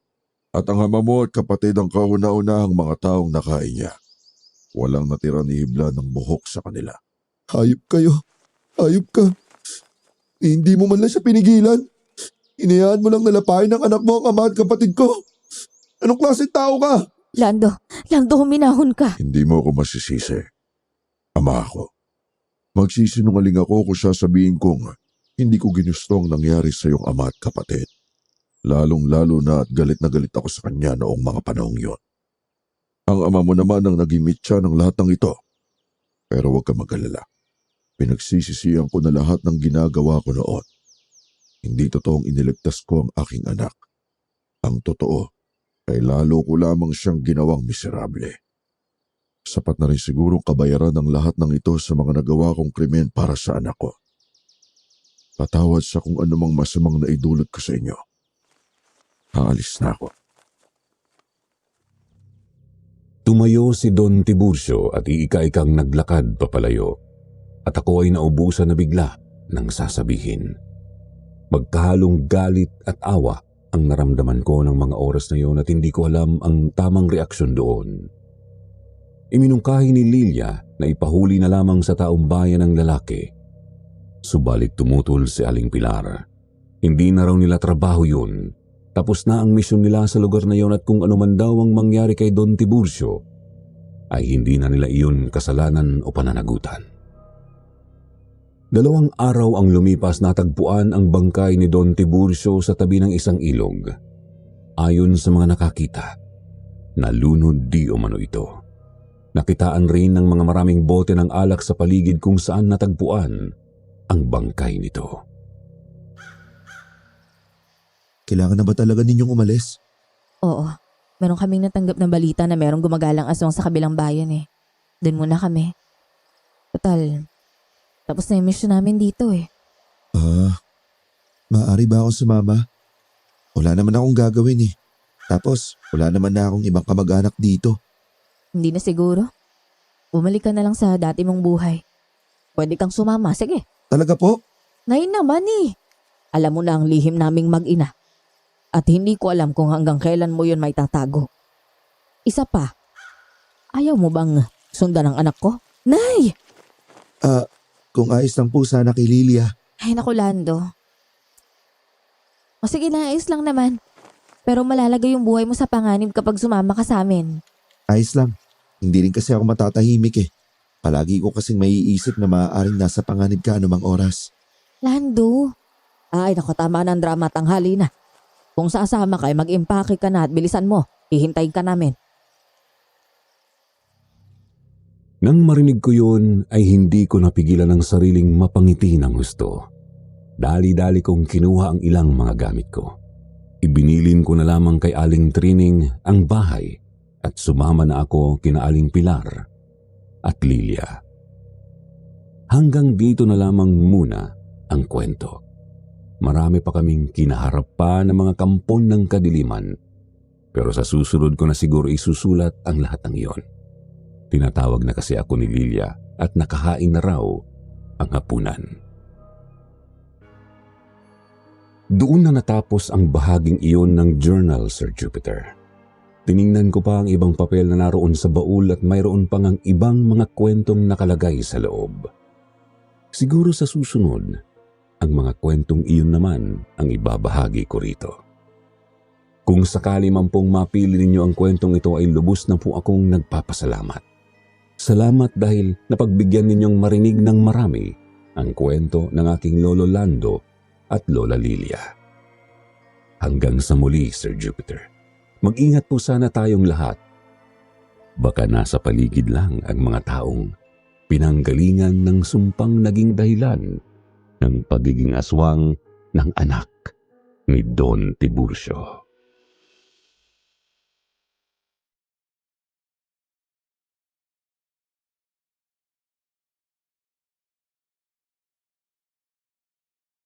At ang ama mo at kapatid ang kauna-unahang mga taong nakain niya. Walang natira ni hibla ng buhok sa kanila. Hayop kayo. Hayop ka. Hindi mo man lang siya pinigilan. Inayaan mo lang nalapain ng anak mo ang ama at kapatid ko. Anong klaseng tao ka? Lando, huminahon ka. Hindi mo ako masisisi. Ama ako. Magsisinungaling ako kung sasabihin kong hindi ko ginusto ang nangyari sa iyong ama at kapatid. Lalong-lalo na at galit na galit ako sa kanya noong mga panahong yon. Ang ama mo naman ang naging mitya ng lahat ng ito. Pero huwag ka mag-alala. Pinagsisisihan ko na lahat ng ginagawa ko noon. Hindi totoong iniligtas ko ang aking anak. Ang totoo ay lalo ko lamang siyang ginawang miserable. Sapat na rin sigurong kabayaran ng lahat ng ito sa mga nagawa kong krimen para sa anak ko. Patawad sa kung anumang masamang naidulot ko sa inyo. Aalis na ako. Tumayo si Don Tiburcio at iika-ikang naglakad papalayo. At ako ay naubusan na bigla ng sasabihin. Magkahalong galit at awa ang naramdaman ko ng mga oras na yon at hindi ko alam ang tamang reaksyon doon. Iminungkahi ni Lilia na ipahuli na lamang sa taong bayan ng lalaki. Subalit tumutol si Aling Pilar. Hindi na raw nila trabaho yun. Tapos na ang misyon nila sa lugar na yon at kung ano man daw ang mangyari kay Don Tiburcio, ay hindi na nila iyon kasalanan o pananagutan. 2 araw ang lumipas natagpuan ang bangkay ni Don Tiburcio sa tabi ng isang ilog. Ayon sa mga nakakita, nalunod di umano ito. Nakitaan rin ng mga maraming bote ng alak sa paligid kung saan natagpuan ang bangkay nito. Kailangan na ba talaga ninyong umalis? Oo, meron kaming natanggap na balita na merong gumagalang aswang sa kabilang bayan eh. Doon muna kami. Total, tapos na yung mission namin dito eh. Maaari ba akong sumama? Wala naman akong gagawin eh. Tapos, wala naman na akong ibang kamag-anak dito. Hindi na siguro. Bumalik ka na lang sa dati mong buhay. Pwede kang sumama, sige. Talaga po? Nay naman eh. Alam mo na ang lihim naming mag-ina. At hindi ko alam kung hanggang kailan mo yun may tatago. Isa pa, ayaw mo bang sundan ang anak ko? Nay! Kung ayos lang po sana kay Lilia. Ay naku Lando. O sige na, ayos lang naman. Pero malalagay yung buhay mo sa panganib kapag sumama ka sa amin. Ayos lang. Hindi rin kasi ako matatahimik eh. Palagi ko kasing maiisip na maaaring nasa panganib ka anumang oras. Lando. Ay naku, tama na ang drama, tanghali na. Kung sasama ka, mag-impake ka na at bilisan mo. Hihintayin ka namin. Nang marinig ko yun ay hindi ko napigilan ang sariling mapangiti ng gusto. Dali-dali kong kinuha ang ilang mga gamit ko. Ibinilin ko na lamang kay Aling Trining ang bahay at sumama na ako kina Aling Pilar at Lilia. Hanggang dito na lamang muna ang kwento. Marami pa kaming kinaharap pa ng mga kampon ng kadiliman. Pero sa susunod ko na siguro isusulat ang lahat ng iyon. Tinatawag na kasi ako ni Lilia at nakahain na raw ang hapunan. Doon na natapos ang bahaging iyon ng journal, Sir Jupiter. Tiningnan ko pa ang ibang papel na naroon sa baul at mayroon pang ang ibang mga kwentong nakalagay sa loob. Siguro sa susunod, ang mga kwentong iyon naman ang ibabahagi ko rito. Kung sakali man pong mapili ninyo ang kwentong ito ay lubos na po akong nagpapasalamat. Salamat dahil napagbigyan ninyong marinig ng marami ang kwento ng aking Lolo Lando at Lola Lilia. Hanggang sa muli, Sir Jupiter. Mag-ingat po sana tayong lahat. Baka nasa paligid lang ang mga taong pinanggalingan ng sumpang naging dahilan ng pagiging aswang ng anak ni Don Tiburcio.